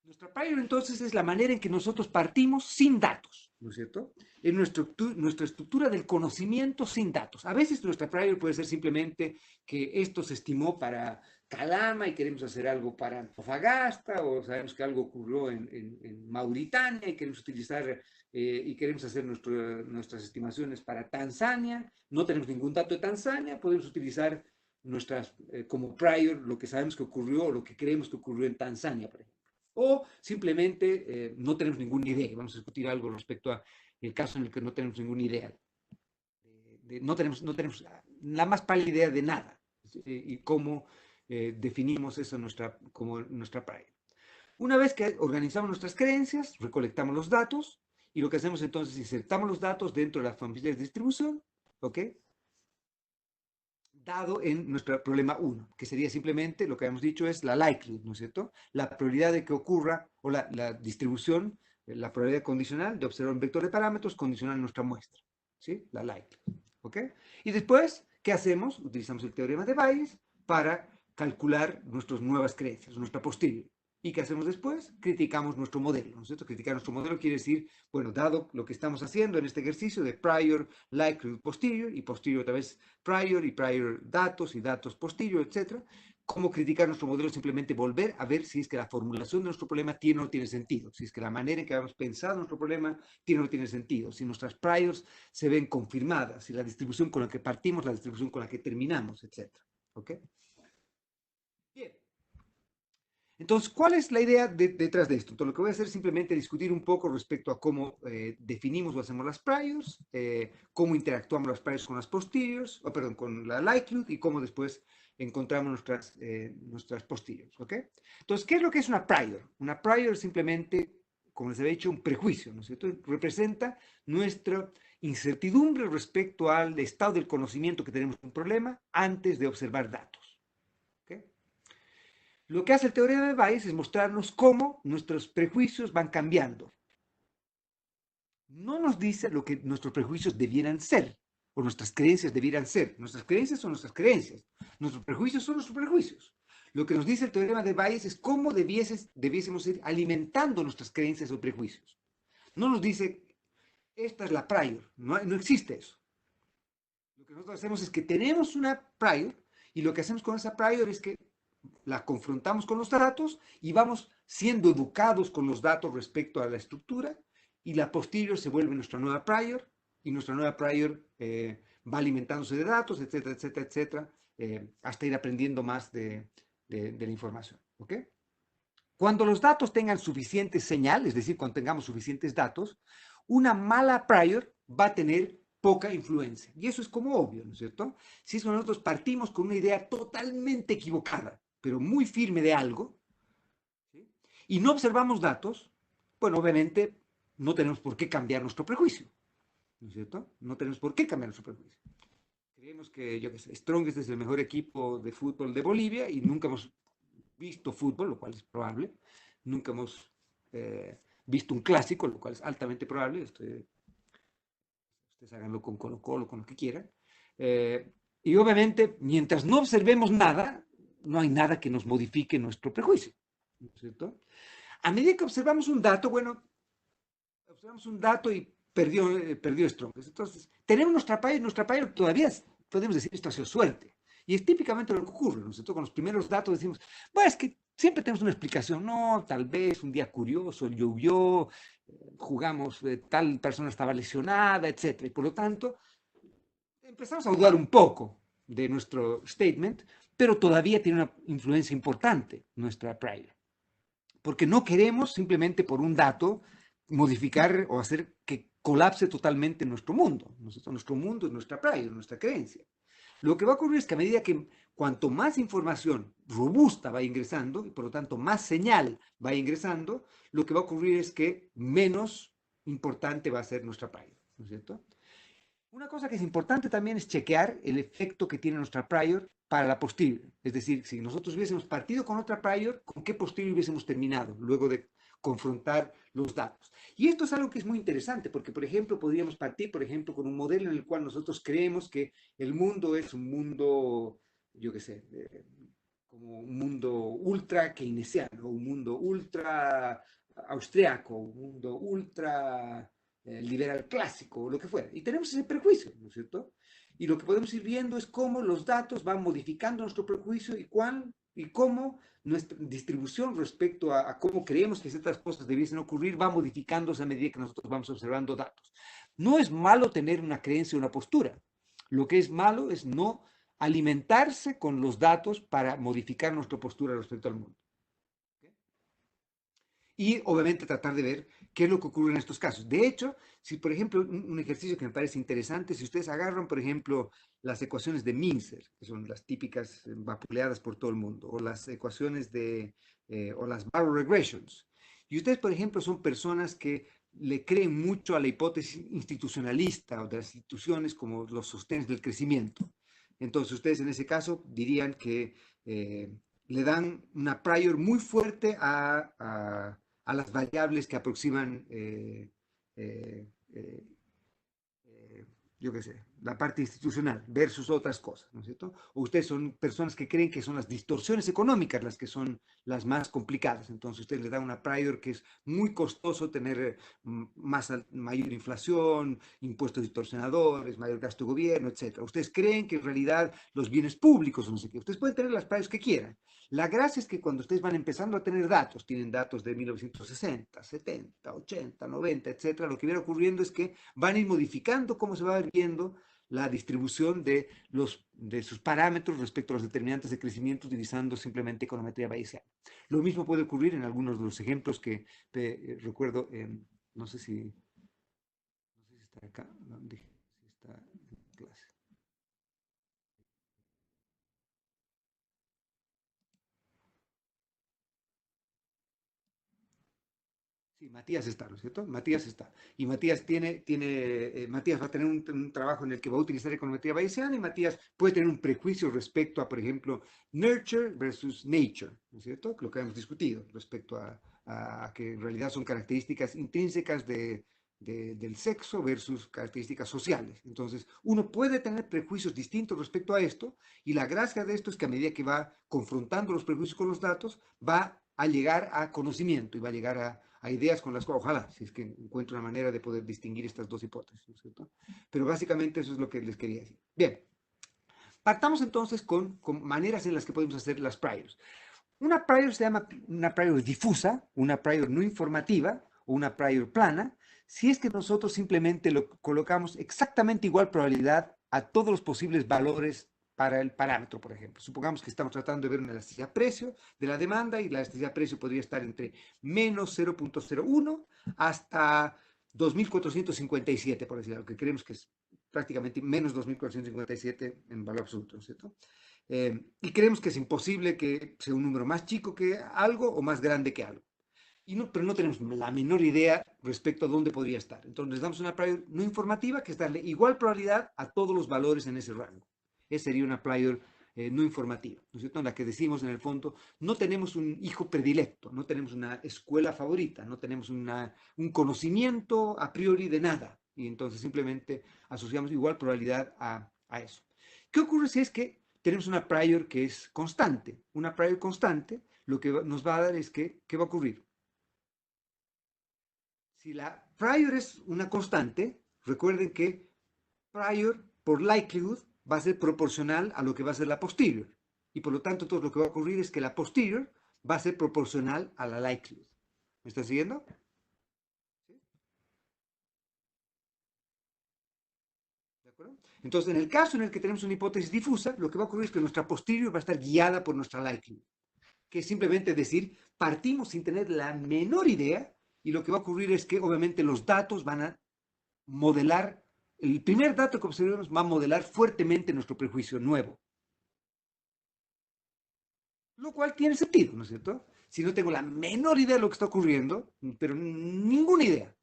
Nuestra prior entonces es la manera en que nosotros partimos sin datos, ¿no es cierto? Es nuestra estructura del conocimiento sin datos. A veces nuestra prior puede ser simplemente que esto se estimó para Calama y queremos hacer algo para Antofagasta, o sabemos que algo ocurrió en Mauritania y queremos utilizar y queremos hacer nuestras estimaciones para Tanzania. No tenemos ningún dato de Tanzania, podemos utilizar nuestras como prior lo que sabemos que ocurrió o lo que creemos que ocurrió en Tanzania, por ejemplo. O simplemente no tenemos ninguna idea. Vamos a discutir algo respecto a el caso en el que no tenemos ninguna idea. No tenemos la más pálida idea de nada. Y cómo definimos eso como nuestra prior. Una vez que organizamos nuestras creencias, recolectamos los datos y lo que hacemos entonces es insertamos los datos dentro de las familias de distribución, ¿ok? Dado en nuestro problema 1, que sería simplemente lo que hemos dicho es la likelihood, ¿no es cierto? La probabilidad de que ocurra, o la distribución, la probabilidad condicional de observar un vector de parámetros condicional en nuestra muestra, ¿sí? La likelihood, ¿ok? Y después, ¿qué hacemos? Utilizamos el teorema de Bayes para calcular nuestras nuevas creencias, nuestra posterior. ¿Y qué hacemos después? Criticamos nuestro modelo, ¿no es cierto? Criticar nuestro modelo quiere decir, bueno, dado lo que estamos haciendo en este ejercicio de prior, likelihood, posterior, y posterior otra vez prior, y prior datos, y datos posterior, etc., cómo criticar nuestro modelo, simplemente volver a ver si es que la formulación de nuestro problema tiene o no tiene sentido, si es que la manera en que habíamos pensado nuestro problema tiene o no tiene sentido, si nuestras priors se ven confirmadas, si la distribución con la que partimos, la distribución con la que terminamos, etc. ¿Ok? Bien. Entonces, ¿cuál es la idea detrás de esto? Entonces, lo que voy a hacer es simplemente discutir un poco respecto a cómo definimos o hacemos las priors, cómo interactuamos las priors con las posteriors, o perdón, con la likelihood, y cómo después encontramos nuestras posteriors, ¿ok? Entonces, ¿qué es lo que es una prior? Una prior es simplemente, como les había dicho, un prejuicio, ¿no es cierto? Representa nuestra incertidumbre respecto al estado del conocimiento que tenemos de un problema antes de observar datos, ¿ok? Lo que hace el teorema de Bayes es mostrarnos cómo nuestros prejuicios van cambiando. No nos dice lo que nuestros prejuicios debieran ser, o nuestras creencias debieran ser. Nuestras creencias son nuestras creencias. Nuestros prejuicios son nuestros prejuicios. Lo que nos dice el teorema de Bayes es cómo debiésemos ir alimentando nuestras creencias o prejuicios. No nos dice, esta es la prior. No existe eso. Lo que nosotros hacemos es que tenemos una prior, y lo que hacemos con esa prior es que la confrontamos con los datos y vamos siendo educados con los datos respecto a la estructura, y la posterior se vuelve nuestra nueva prior, y nuestra nueva prior va alimentándose de datos, etcétera, etcétera, etcétera, hasta ir aprendiendo más de la información. ¿Ok? Cuando los datos tengan suficiente señal, es decir, cuando tengamos suficientes datos, una mala prior va a tener poca influencia. Y eso es como obvio, ¿no es cierto? Si es que nosotros partimos con una idea totalmente equivocada, pero muy firme de algo, ¿sí? Y no observamos datos, bueno, obviamente no tenemos por qué cambiar nuestro prejuicio, ¿no es cierto? No tenemos por qué cambiar nuestro prejuicio. Creemos que, yo qué sé, Strongest es el mejor equipo de fútbol de Bolivia y nunca hemos visto fútbol, lo cual es probable. Nunca hemos visto un clásico, lo cual es altamente probable. Ustedes háganlo con Colo-Colo, con lo que quieran. Y obviamente, mientras no observemos nada, no hay nada que nos modifique nuestro prejuicio, ¿no es cierto? A medida que observamos un dato, bueno, observamos un dato y perdió Strongest. Entonces, tenemos nuestra prior todavía podemos decir esto ha sido suerte. Y es típicamente lo que ocurre, ¿no es cierto? Con los primeros datos decimos, bueno, es que siempre tenemos una explicación, no, tal vez un día curioso, llovió, jugamos, tal persona estaba lesionada, etc. Y por lo tanto, empezamos a dudar un poco de nuestro statement, pero todavía tiene una influencia importante nuestra prior. Porque no queremos simplemente por un dato modificar o hacer que colapse totalmente nuestro mundo. Nuestro mundo es nuestra prior, nuestra creencia. Lo que va a ocurrir es que a medida que cuanto más información robusta va ingresando, y por lo tanto más señal va ingresando, lo que va a ocurrir es que menos importante va a ser nuestra prior, ¿no es cierto? Una cosa que es importante también es chequear el efecto que tiene nuestra prior para la posterior. Es decir, si nosotros hubiésemos partido con otra prior, ¿con qué posterior hubiésemos terminado luego de confrontar los datos? Y esto es algo que es muy interesante porque, por ejemplo, podríamos partir, por ejemplo, con un modelo en el cual nosotros creemos que el mundo es un mundo, yo qué sé, como un mundo ultra keynesiano, un mundo ultra austriaco, un mundo ultra liberal clásico, o lo que fuera. Y tenemos ese prejuicio, ¿no es cierto? Y lo que podemos ir viendo es cómo los datos van modificando nuestro prejuicio y cómo nuestra distribución respecto a cómo creemos que ciertas cosas debiesen ocurrir va modificándose a medida que nosotros vamos observando datos. No es malo tener una creencia o una postura. Lo que es malo es no alimentarse con los datos para modificar nuestra postura respecto al mundo. Y obviamente tratar de ver ¿qué es lo que ocurre en estos casos? De hecho, si por ejemplo, un ejercicio que me parece interesante, si ustedes agarran, por ejemplo, las ecuaciones de Mincer, que son las típicas vapuleadas por todo el mundo, o las ecuaciones o las Barrow regressions, y ustedes, por ejemplo, son personas que le creen mucho a la hipótesis institucionalista o de las instituciones como los sostenes del crecimiento. Entonces, ustedes en ese caso dirían que le dan una prior muy fuerte a las variables que aproximan, eh, eh, eh, yo qué sé, la parte institucional versus otras cosas, ¿no es cierto? O ustedes son personas que creen que son las distorsiones económicas las que son las más complicadas. Entonces, ustedes le dan una prior que es muy costoso tener mayor inflación, impuestos distorsionadores, mayor gasto de gobierno, etcétera. Ustedes creen que en realidad los bienes públicos o no sé qué. Ustedes pueden tener las priors que quieran. La gracia es que cuando ustedes van empezando a tener datos, tienen datos de 1960, 70, 80, 90, etcétera, lo que viene ocurriendo es que van a ir modificando cómo se va viendo la distribución de sus parámetros respecto a los determinantes de crecimiento utilizando simplemente econometría bayesiana. Lo mismo puede ocurrir en algunos de los ejemplos que recuerdo, no sé si está acá, ¿dónde? Si está en clase. Sí, Matías está, ¿no es cierto? Matías está. Y Matías Matías va a tener un trabajo en el que va a utilizar econometría bayesiana y Matías puede tener un prejuicio respecto a, por ejemplo, nurture versus nature, ¿no es cierto? Lo que hemos discutido respecto a que en realidad son características intrínsecas del sexo versus características sociales. Entonces, uno puede tener prejuicios distintos respecto a esto y la gracia de esto es que a medida que va confrontando los prejuicios con los datos, va a llegar a conocimiento y va a llegar a ideas con las cuales, ojalá, si es que encuentro una manera de poder distinguir estas dos hipótesis, ¿no es cierto? Pero básicamente eso es lo que les quería decir. Bien, partamos entonces con maneras en las que podemos hacer las priors. Una prior se llama una prior difusa, una prior no informativa o una prior plana, si es que nosotros simplemente lo colocamos exactamente igual probabilidad a todos los posibles valores para el parámetro, por ejemplo. Supongamos que estamos tratando de ver una elasticidad precio de la demanda y la elasticidad precio podría estar entre menos 0.01 hasta 2.457, por decir algo, que creemos que es prácticamente menos 2.457 en valor absoluto, ¿cierto? Y creemos que es imposible que sea un número más chico que algo o más grande que algo. Pero no tenemos la menor idea respecto a dónde podría estar. Entonces les damos una prior no informativa, que es darle igual probabilidad a todos los valores en ese rango. Esa sería una prior no informativa, ¿no es cierto? En la que decimos en el fondo, no tenemos un hijo predilecto, no tenemos una escuela favorita, no tenemos un conocimiento a priori de nada. Y entonces simplemente asociamos igual probabilidad a eso. ¿Qué ocurre si es que tenemos una prior que es constante? Una prior constante, lo que nos va a dar es que, ¿qué va a ocurrir? Si la prior es una constante, recuerden que prior por likelihood va a ser proporcional a lo que va a ser la posterior. Y por lo tanto, todo lo que va a ocurrir es que la posterior va a ser proporcional a la likelihood. ¿Me están siguiendo? ¿Sí? ¿De acuerdo? Entonces, en el caso en el que tenemos una hipótesis difusa, lo que va a ocurrir es que nuestra posterior va a estar guiada por nuestra likelihood, que es simplemente decir, partimos sin tener la menor idea y lo que va a ocurrir es que obviamente los datos van a modelar, el primer dato que observemos va a modelar fuertemente nuestro prejuicio nuevo, lo cual tiene sentido, ¿no es cierto? Si no tengo la menor idea de lo que está ocurriendo, pero ninguna idea,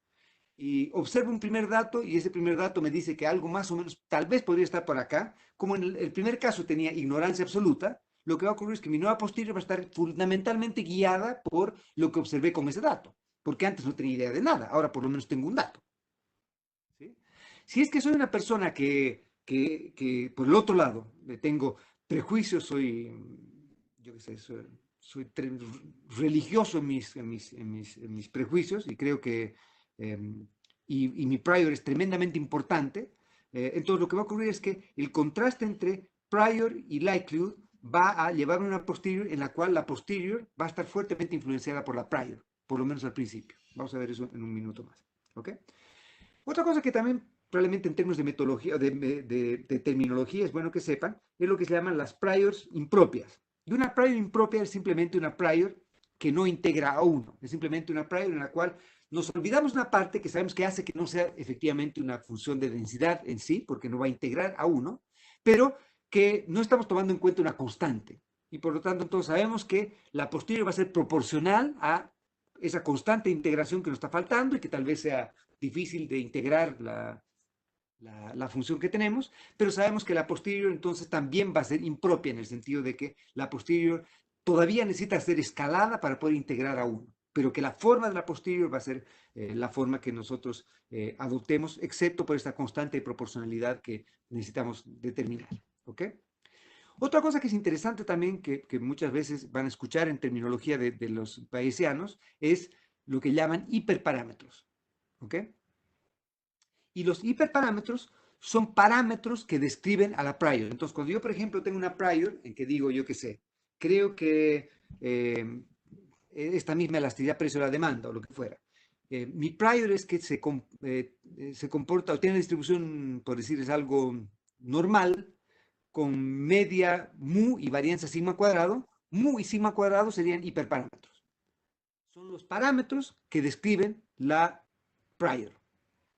y observo un primer dato y ese primer dato me dice que algo más o menos tal vez podría estar por acá, como en el primer caso tenía ignorancia absoluta, lo que va a ocurrir es que mi nueva posterior va a estar fundamentalmente guiada por lo que observé con ese dato, porque antes no tenía idea de nada, ahora por lo menos tengo un dato. ¿Sí? Si es que soy una persona que por el otro lado tengo prejuicios, yo qué sé, soy religioso en mis prejuicios y creo que, y mi prior es tremendamente importante, entonces lo que va a ocurrir es que el contraste entre prior y likelihood va a llevar a una posterior en la cual la posterior va a estar fuertemente influenciada por la prior, por lo menos al principio. Vamos a ver eso en un minuto más. ¿Ok? Otra cosa que también probablemente en términos de metodología, de terminología es bueno que sepan, es lo que se llaman las priors impropias. Y una prior impropia es simplemente una prior que no integra a uno, es simplemente una prior en la cual nos olvidamos una parte que sabemos que hace que no sea efectivamente una función de densidad en sí, porque no va a integrar a uno, pero que no estamos tomando en cuenta una constante. Y por lo tanto, entonces sabemos que la posterior va a ser proporcional a esa constante de integración que nos está faltando y que tal vez sea difícil de integrar la función que tenemos, pero sabemos que la posterior entonces también va a ser impropia en el sentido de que la posterior todavía necesita ser escalada para poder integrar a uno, pero que la forma de la posterior va a ser la forma que nosotros adoptemos, excepto por esta constante de proporcionalidad que necesitamos determinar. ¿Ok? Otra cosa que es interesante también, que muchas veces van a escuchar en terminología de los bayesianos, es lo que llaman hiperparámetros. ¿Ok? Y los hiperparámetros son parámetros que describen a la prior. Entonces, cuando yo, por ejemplo, tengo una prior en que digo, yo qué sé, creo que esta misma elasticidad precio de la demanda o lo que fuera. Mi prior es que se comporta o tiene una distribución, por decir, es algo normal, con media mu y varianza sigma cuadrado. Mu y sigma cuadrado serían hiperparámetros. Son los parámetros que describen la prior,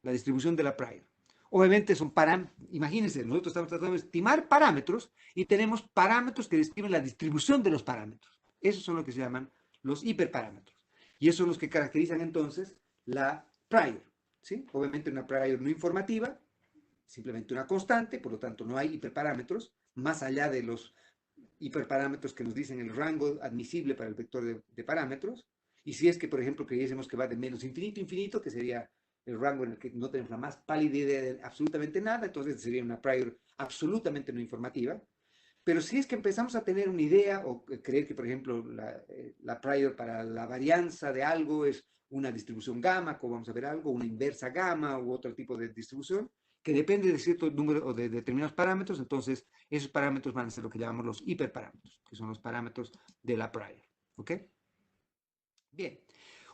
la distribución de la prior. Obviamente son parámetros, imagínense, nosotros estamos tratando de estimar parámetros y tenemos parámetros que describen la distribución de los parámetros. Esos son lo que se llaman los hiperparámetros. Y esos son los que caracterizan entonces la prior. ¿Sí? Obviamente una prior no informativa, simplemente una constante, por lo tanto no hay hiperparámetros, más allá de los hiperparámetros que nos dicen el rango admisible para el vector de parámetros. Y si es que, por ejemplo, creyésemos que va de menos infinito a infinito, que sería el rango en el que no tenemos la más pálida idea de absolutamente nada, entonces sería una prior absolutamente no informativa. Pero si es que empezamos a tener una idea o creer que, por ejemplo, la prior para la varianza de algo es una distribución gamma, como vamos a ver algo, una inversa gamma u otro tipo de distribución, que depende de cierto número o de determinados parámetros, entonces esos parámetros van a ser lo que llamamos los hiperparámetros, que son los parámetros de la prior. ¿Ok? Bien.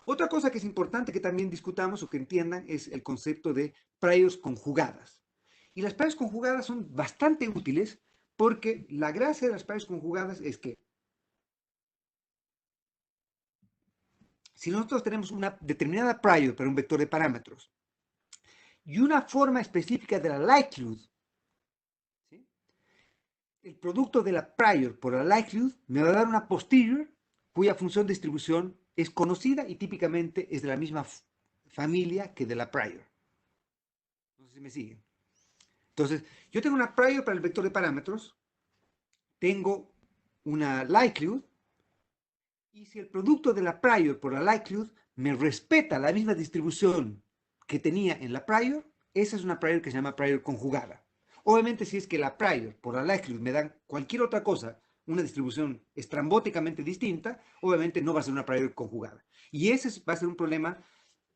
Otra cosa que es importante que también discutamos o que entiendan es el concepto de priors conjugadas. Y las priors conjugadas son bastante útiles porque la gracia de las priors conjugadas es que si nosotros tenemos una determinada prior para un vector de parámetros y una forma específica de la likelihood, ¿sí? El producto de la prior por la likelihood me va a dar una posterior cuya función de distribución es conocida y típicamente es de la misma familia que de la prior. No sé si me siguen. Entonces, yo tengo una prior para el vector de parámetros, tengo una likelihood, y si el producto de la prior por la likelihood me respeta la misma distribución que tenía en la prior, esa es una prior que se llama prior conjugada. Obviamente, si es que la prior por la likelihood me dan cualquier otra cosa, una distribución estrambóticamente distinta, obviamente no va a ser una prior conjugada. Y ese va a ser un problema,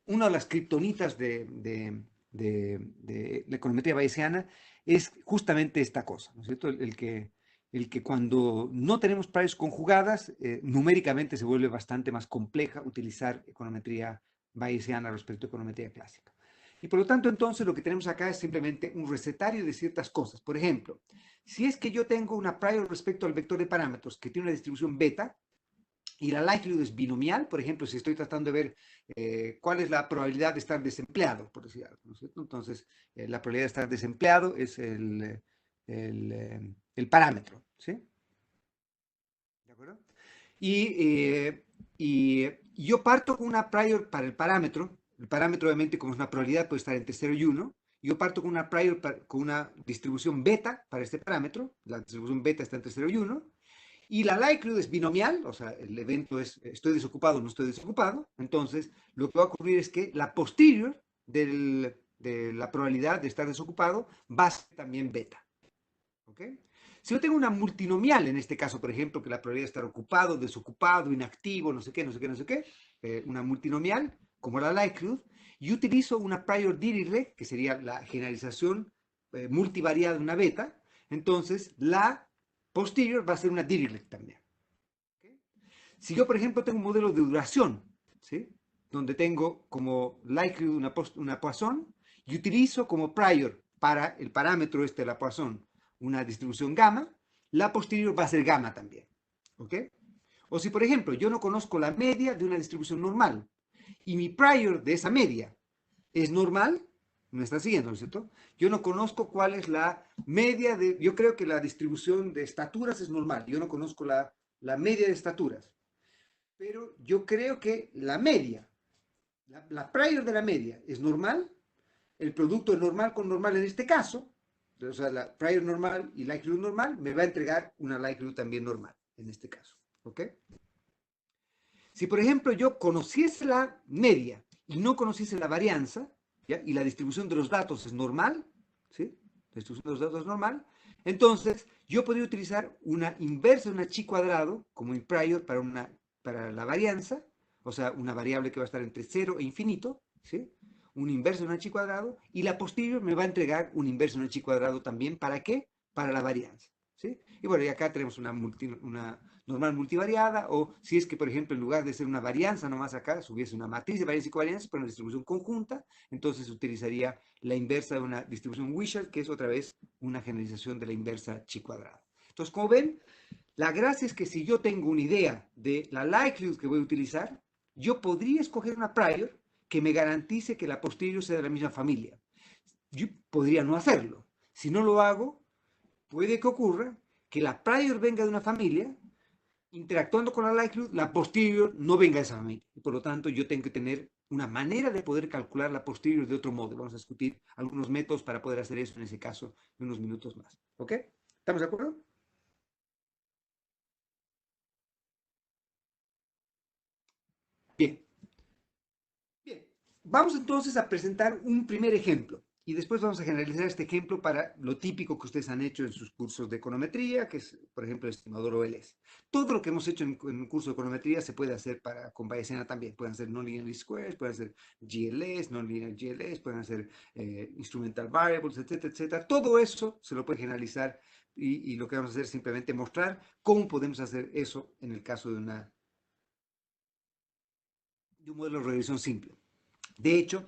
una de las kriptonitas de la econometría bayesiana es justamente esta cosa, ¿no es cierto? El que cuando no tenemos priors conjugadas, numéricamente se vuelve bastante más compleja utilizar econometría bayesiana respecto a econometría clásica. Y por lo tanto, entonces, lo que tenemos acá es simplemente un recetario de ciertas cosas. Por ejemplo, si es que yo tengo una prior respecto al vector de parámetros que tiene una distribución beta, y la likelihood es binomial, por ejemplo, si estoy tratando de ver cuál es la probabilidad de estar desempleado, por decir algo, ¿no es cierto? Entonces, la probabilidad de estar desempleado es el parámetro, ¿sí? ¿De acuerdo? Y yo parto con una prior para el parámetro obviamente como es una probabilidad puede estar entre 0 y 1, yo parto con una prior con una distribución beta para este parámetro, la distribución beta está entre 0 y 1, y la likelihood es binomial, o sea, el evento es estoy desocupado o no estoy desocupado. Entonces, lo que va a ocurrir es que la posterior de la probabilidad de estar desocupado va a ser también beta. ¿Ok? Si yo tengo una multinomial, en este caso, por ejemplo, que la probabilidad de estar ocupado, desocupado, inactivo, no sé qué, no sé qué, no sé qué, una multinomial, como la likelihood, y utilizo una prior Dirichlet, que sería la generalización multivariada de una beta, entonces la posterior va a ser una Dirichlet también. ¿Okay? Si yo, por ejemplo, tengo un modelo de duración, ¿sí? Donde tengo como likelihood una Poisson y utilizo como prior para el parámetro este de la Poisson una distribución gamma, la posterior va a ser gamma también. ¿Ok? O si, por ejemplo, yo no conozco la media de una distribución normal y mi prior de esa media es normal, me está siguiendo, ¿no es cierto? Yo no conozco cuál es la media de, yo creo que la distribución de estaturas es normal, yo no conozco la media de estaturas, pero yo creo que la media, la prior de la media es normal, el producto de normal con normal en este caso, o sea, la prior normal y likelihood normal, me va a entregar una likelihood también normal en este caso, ¿ok? Si, por ejemplo, yo conociese la media y no conociese la varianza, ¿ya? Y la distribución de los datos es normal, ¿sí? La distribución de los datos es normal, entonces yo podría utilizar una inversa de una chi cuadrado como un prior para la varianza, o sea, una variable que va a estar entre 0 e infinito, ¿sí? Un inverso de una chi cuadrado, y la posterior me va a entregar un inverso de una chi cuadrado también, ¿para qué? Para la varianza, ¿sí? Y bueno, y acá tenemos una normal multivariada, o si es que, por ejemplo, en lugar de ser una varianza nomás acá, si hubiese una matriz de varianza y covarianza, pero una distribución conjunta, entonces utilizaría la inversa de una distribución Wishart, que es otra vez una generalización de la inversa chi cuadrada. Entonces, como ven, la gracia es que si yo tengo una idea de la likelihood que voy a utilizar, yo podría escoger una prior que me garantice que la posterior sea de la misma familia. Yo podría no hacerlo. Si no lo hago, puede que ocurra que la prior venga de una familia interactuando con la likelihood, la posterior no venga de esa familia. Y por lo tanto, yo tengo que tener una manera de poder calcular la posterior de otro modo. Vamos a discutir algunos métodos para poder hacer eso en ese caso en unos minutos más. ¿Ok? ¿Estamos de acuerdo? Bien. Bien. Vamos entonces a presentar un primer ejemplo. Y después vamos a generalizar este ejemplo para lo típico que ustedes han hecho en sus cursos de econometría, que es, por ejemplo, el estimador OLS. Todo lo que hemos hecho en un curso de econometría se puede hacer con Bayesiana también. Pueden ser non-linear least squares, pueden ser GLS, non-linear GLS, pueden ser instrumental variables, etcétera, etcétera. Todo eso se lo puede generalizar y lo que vamos a hacer es simplemente mostrar cómo podemos hacer eso en el caso de un modelo de regresión simple. De hecho,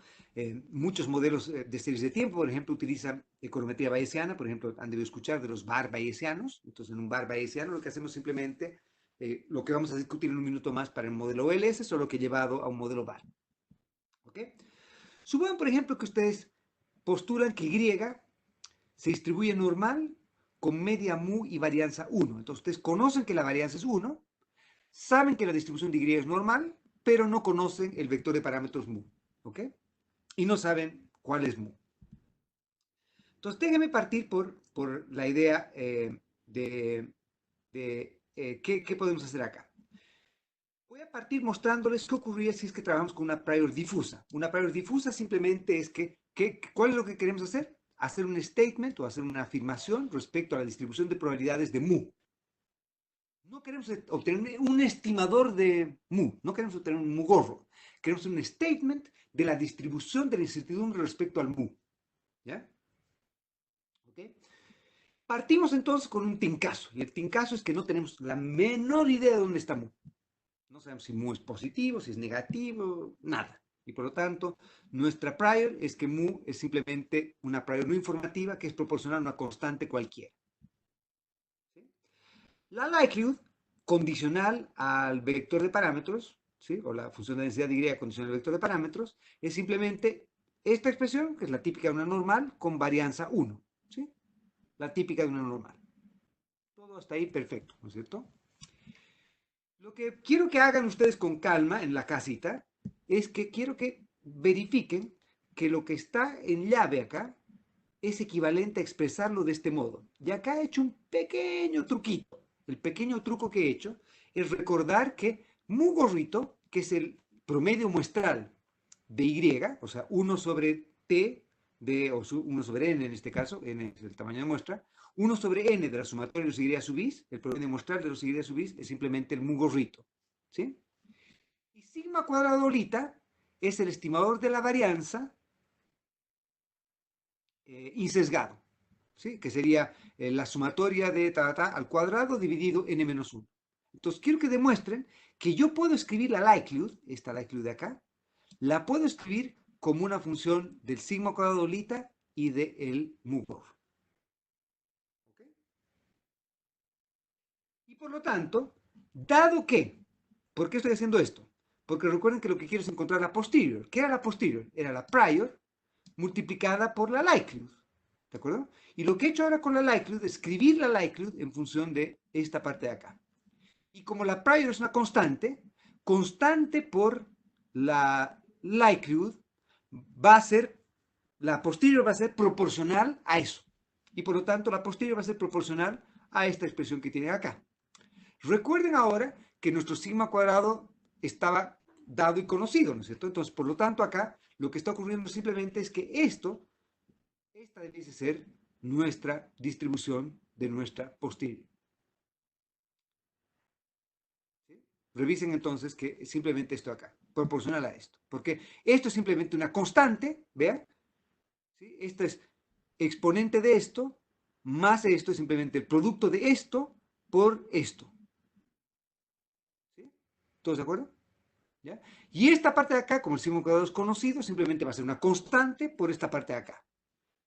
muchos modelos de series de tiempo, por ejemplo, utilizan econometría bayesiana, por ejemplo, han debido escuchar de los bar bayesianos. Entonces, en un bar bayesiano lo que hacemos simplemente, lo que vamos a discutir en un minuto más para el modelo LS, solo que llevado a un modelo bar. ¿Ok? Supongan, por ejemplo, que ustedes postulan que Y se distribuye normal con media mu y varianza 1. Entonces, ustedes conocen que la varianza es 1, saben que la distribución de Y es normal, pero no conocen el vector de parámetros mu. ¿Ok? Y no saben cuál es mu. Entonces, déjenme partir por la idea de qué podemos hacer acá. Voy a partir mostrándoles qué ocurriría si es que trabajamos con una prior difusa. Una prior difusa simplemente es ¿cuál es lo que queremos hacer? Hacer un statement o hacer una afirmación respecto a la distribución de probabilidades de mu. No queremos obtener un estimador de mu, no queremos obtener un mu gorro. Queremos un statement de la distribución de la incertidumbre respecto al mu. ¿Ya? ¿Ok? Partimos entonces con un tincazo, y el tincazo es que no tenemos la menor idea de dónde está mu. No sabemos si mu es positivo, si es negativo, nada. Y por lo tanto, nuestra prior es que mu es simplemente una prior no informativa que es proporcional a una constante cualquiera. ¿Sí? La likelihood, condicional al vector de parámetros, ¿sí? O la función de densidad de Y condicional al vector de parámetros, es simplemente esta expresión, que es la típica de una normal, con varianza 1. ¿Sí? La típica de una normal. Todo hasta ahí perfecto, ¿no es cierto? Lo que quiero que hagan ustedes con calma en la casita es que quiero que verifiquen que lo que está en llave acá es equivalente a expresarlo de este modo. Y acá he hecho un pequeño truquito. El pequeño truco que he hecho es recordar que mu gorrito, que es el promedio muestral de Y, o sea, 1 sobre T, o 1 sobre N en este caso, N es el tamaño de muestra, 1 sobre N de la sumatoria de los Y sub i, el promedio muestral de los Y sub i es simplemente el mu gorrito. ¿Sí? Y sigma cuadrado ahorita es el estimador de la varianza insesgado, ¿sí? Que sería la sumatoria de al cuadrado dividido n menos 1. Entonces, quiero que demuestren que yo puedo escribir la likelihood, esta likelihood de acá, la puedo escribir como una función del sigma cuadrado lita y del mu por. ¿Okay? Y por lo tanto, dado que, ¿por qué estoy haciendo esto? Porque recuerden que lo que quiero es encontrar la posterior. ¿Qué era la posterior? Era la prior multiplicada por la likelihood. ¿De acuerdo? Y lo que he hecho ahora con la likelihood es escribir la likelihood en función de esta parte de acá. Y como la prior es una constante, constante por la likelihood va a ser, la posterior va a ser proporcional a eso. Y por lo tanto la posterior va a ser proporcional a esta expresión que tienen acá. Recuerden ahora que nuestro sigma cuadrado estaba dado y conocido, ¿no es cierto? Entonces, por lo tanto, acá lo que está ocurriendo simplemente es que esta debe ser nuestra distribución de nuestra posterior. ¿Sí? Revisen entonces que simplemente esto acá, proporcional a esto, porque esto es simplemente una constante, ¿vean? ¿Sí? Esto es exponente de esto, más esto es simplemente el producto de esto por esto. ¿Sí? ¿Todos de acuerdo? ¿Ya? Y esta parte de acá, como el sigma cuadrado es conocido, simplemente va a ser una constante por esta parte de acá.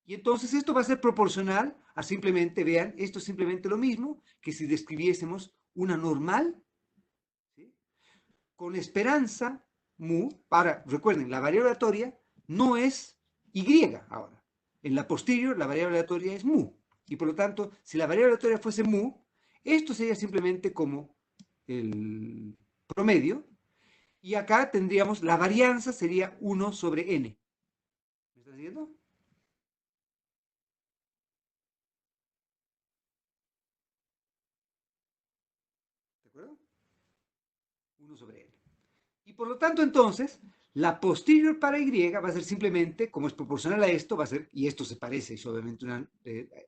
Y entonces esto va a ser proporcional a simplemente, vean, esto es simplemente lo mismo que si describiésemos una normal, ¿sí? Con esperanza mu. Ahora, recuerden, la variable aleatoria no es y ahora. En la posterior, la variable aleatoria es mu. Y por lo tanto, si la variable aleatoria fuese mu, esto sería simplemente como el promedio. Y acá tendríamos, la varianza sería 1 sobre n. ¿Me estás siguiendo? ¿De acuerdo? 1 sobre n. Y por lo tanto, entonces, la posterior para y va a ser simplemente, como es proporcional a esto, va a ser, y esto se parece, es obviamente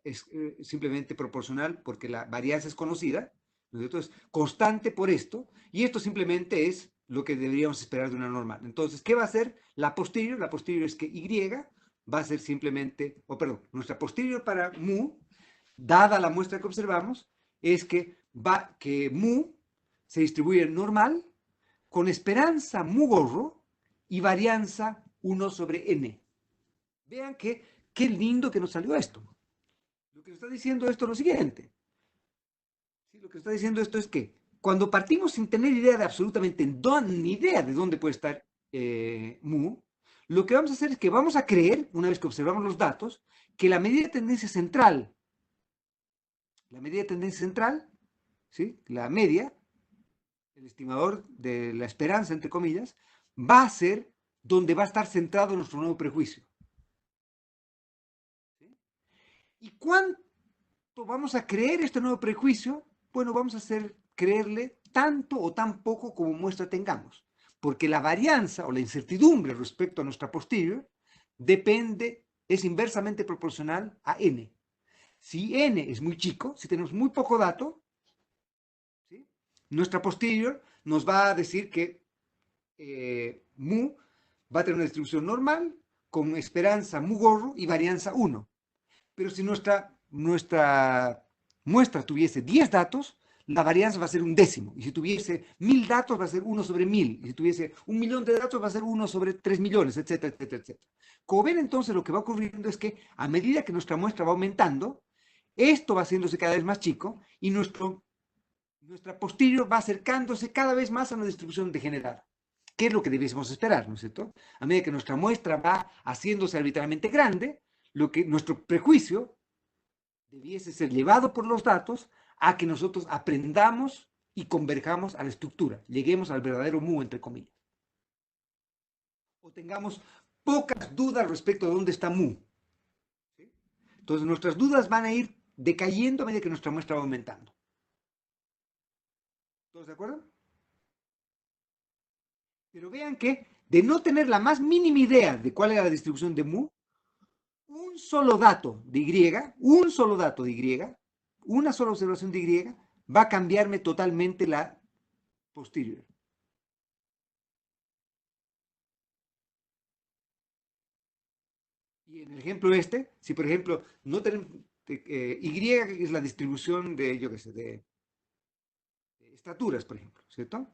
es simplemente proporcional porque la varianza es conocida, ¿no es cierto? Es constante por esto, y esto simplemente es lo que deberíamos esperar de una normal. Entonces, ¿qué va a ser la posterior? La posterior es que y va a ser simplemente, o perdón, nuestra posterior para mu, dada la muestra que observamos, es que mu se distribuye normal con esperanza mu gorro y varianza 1 sobre n. Vean qué lindo que nos salió esto. Lo que nos está diciendo esto es lo siguiente. ¿Sí? Lo que nos está diciendo esto es que cuando partimos sin tener idea de absolutamente ni idea de dónde puede estar mu, lo que vamos a hacer es que vamos a creer, una vez que observamos los datos, que la medida de tendencia central, ¿sí? La media, el estimador de la esperanza, entre comillas, va a ser donde va a estar centrado nuestro nuevo prejuicio. ¿Sí? ¿Y cuánto vamos a creer este nuevo prejuicio? Bueno, vamos a hacer creerle tanto o tan poco como muestra tengamos, porque la varianza o la incertidumbre respecto a nuestra posterior es inversamente proporcional a n. Si n es muy chico, si tenemos muy poco dato, ¿sí? Nuestra posterior nos va a decir que mu va a tener una distribución normal con esperanza mu gorro y varianza 1. Pero si nuestra muestra tuviese 10 datos, la varianza va a ser un décimo. Y si tuviese 1000 datos, va a ser 1 sobre 1000. Y si tuviese 1.000.000 de datos, va a ser 1 sobre 3 millones, etcétera, etcétera, etcétera. Como ven, entonces, lo que va ocurriendo es que a medida que nuestra muestra va aumentando, esto va haciéndose cada vez más chico y nuestra posterior va acercándose cada vez más a una distribución degenerada. ¿Qué es lo que debiésemos esperar, no es cierto? A medida que nuestra muestra va haciéndose arbitrariamente grande, lo que nuestro prejuicio debiese ser llevado por los datos a que nosotros aprendamos y converjamos a la estructura, lleguemos al verdadero mu, entre comillas. O tengamos pocas dudas respecto de dónde está mu. ¿Sí? Entonces nuestras dudas van a ir decayendo a medida que nuestra muestra va aumentando. ¿Todos de acuerdo? Pero vean que de no tener la más mínima idea de cuál era la distribución de mu, un solo dato de Y, un solo dato de Y, una sola observación de Y, va a cambiarme totalmente la posterior. Y en el ejemplo este, si por ejemplo no tenemos Y es la distribución de, yo qué sé, de estaturas, por ejemplo, ¿cierto?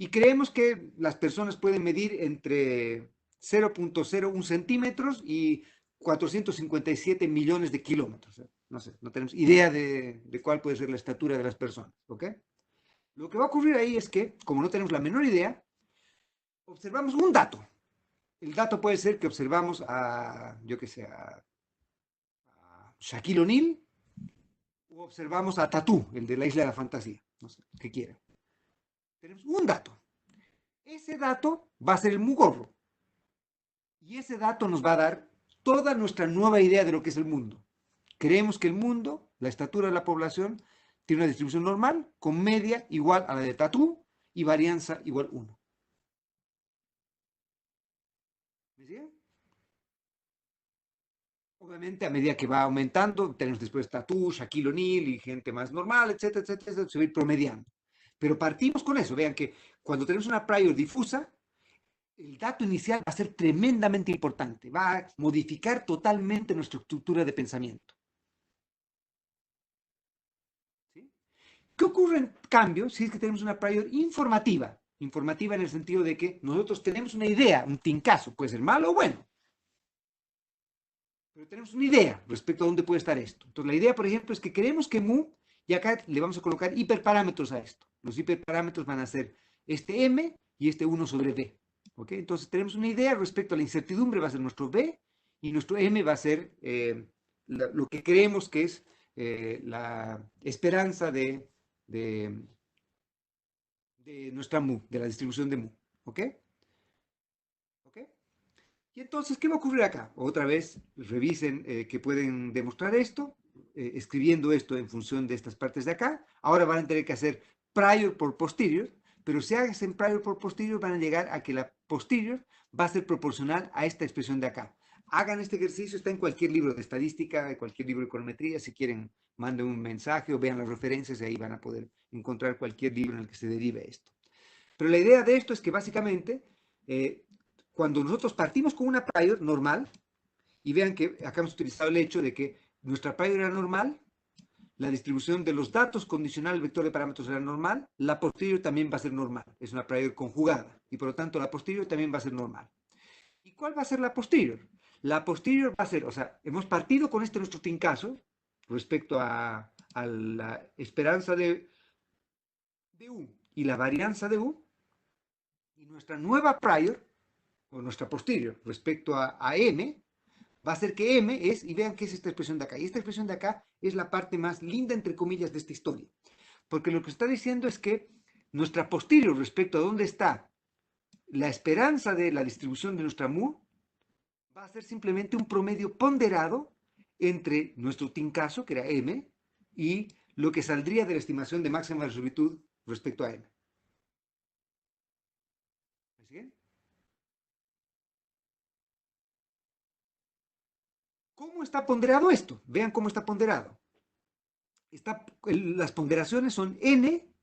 Y creemos que las personas pueden medir entre 0.01 centímetros y 457 millones de kilómetros. No sé, no tenemos idea de cuál puede ser la estatura de las personas, ¿ok? Lo que va a ocurrir ahí es que, como no tenemos la menor idea, observamos un dato. El dato puede ser que observamos a, yo qué sé, a Shaquille O'Neal, o observamos a Tatú, el de la Isla de la Fantasía, no sé, el que quiera. Tenemos un dato. Ese dato va a ser el mugorro. Y ese dato nos va a dar toda nuestra nueva idea de lo que es el mundo. Creemos que el mundo, la estatura de la población, tiene una distribución normal, con media igual a la de Tatú y varianza igual 1. ¿Me sigue? Obviamente, a medida que va aumentando, tenemos después Tatú, Shaquille O'Neal y gente más normal, etcétera, etcétera, etcétera, se va a ir promediando. Pero partimos con eso. Vean que cuando tenemos una prior difusa, el dato inicial va a ser tremendamente importante. Va a modificar totalmente nuestra estructura de pensamiento. ¿Sí? ¿Qué ocurre en cambio si es que tenemos una prior informativa? Informativa en el sentido de que nosotros tenemos una idea, un tincazo, puede ser malo o bueno, pero tenemos una idea respecto a dónde puede estar esto. Entonces, la idea, por ejemplo, es que queremos que mu, y acá le vamos a colocar hiperparámetros a esto. Los hiperparámetros van a ser este m y este 1 sobre b. ¿Ok? Entonces, tenemos una idea respecto a la incertidumbre, va a ser nuestro b, y nuestro m va a ser lo que creemos que es la esperanza de, de nuestra mu, de la distribución de mu. ¿Ok? ¿Ok? Y entonces, ¿qué va a ocurrir acá? Otra vez, revisen que pueden demostrar esto, escribiendo esto en función de estas partes de acá. Ahora van a tener que hacer prior por posterior, pero si hacen prior por posterior van a llegar a que la posterior va a ser proporcional a esta expresión de acá. Hagan este ejercicio, está en cualquier libro de estadística, en cualquier libro de econometría, si quieren manden un mensaje o vean las referencias y ahí van a poder encontrar cualquier libro en el que se derive esto. Pero la idea de esto es que básicamente, cuando nosotros partimos con una prior normal, y vean que acá hemos utilizado el hecho de que nuestra prior era normal, la distribución de los datos condicional al vector de parámetros era normal, la posterior también va a ser normal, es una prior conjugada, y por lo tanto la posterior también va a ser normal. ¿Y cuál va a ser la posterior? La posterior va a ser, o sea, hemos partido con este nuestro tincazo respecto a la esperanza de U y la varianza de U, y nuestra nueva prior, o nuestra posterior, respecto a M, va a ser que M es, y vean qué es esta expresión de acá, y esta expresión de acá es la parte más linda, entre comillas, de esta historia, porque lo que está diciendo es que nuestra posterior respecto a dónde está la esperanza de la distribución de nuestra mu, va a ser simplemente un promedio ponderado entre nuestro tincazo, que era M, y lo que saldría de la estimación de máxima resolutud respecto a M. ¿Me siguen? ¿Cómo está ponderado esto? Vean cómo está ponderado. Las ponderaciones son N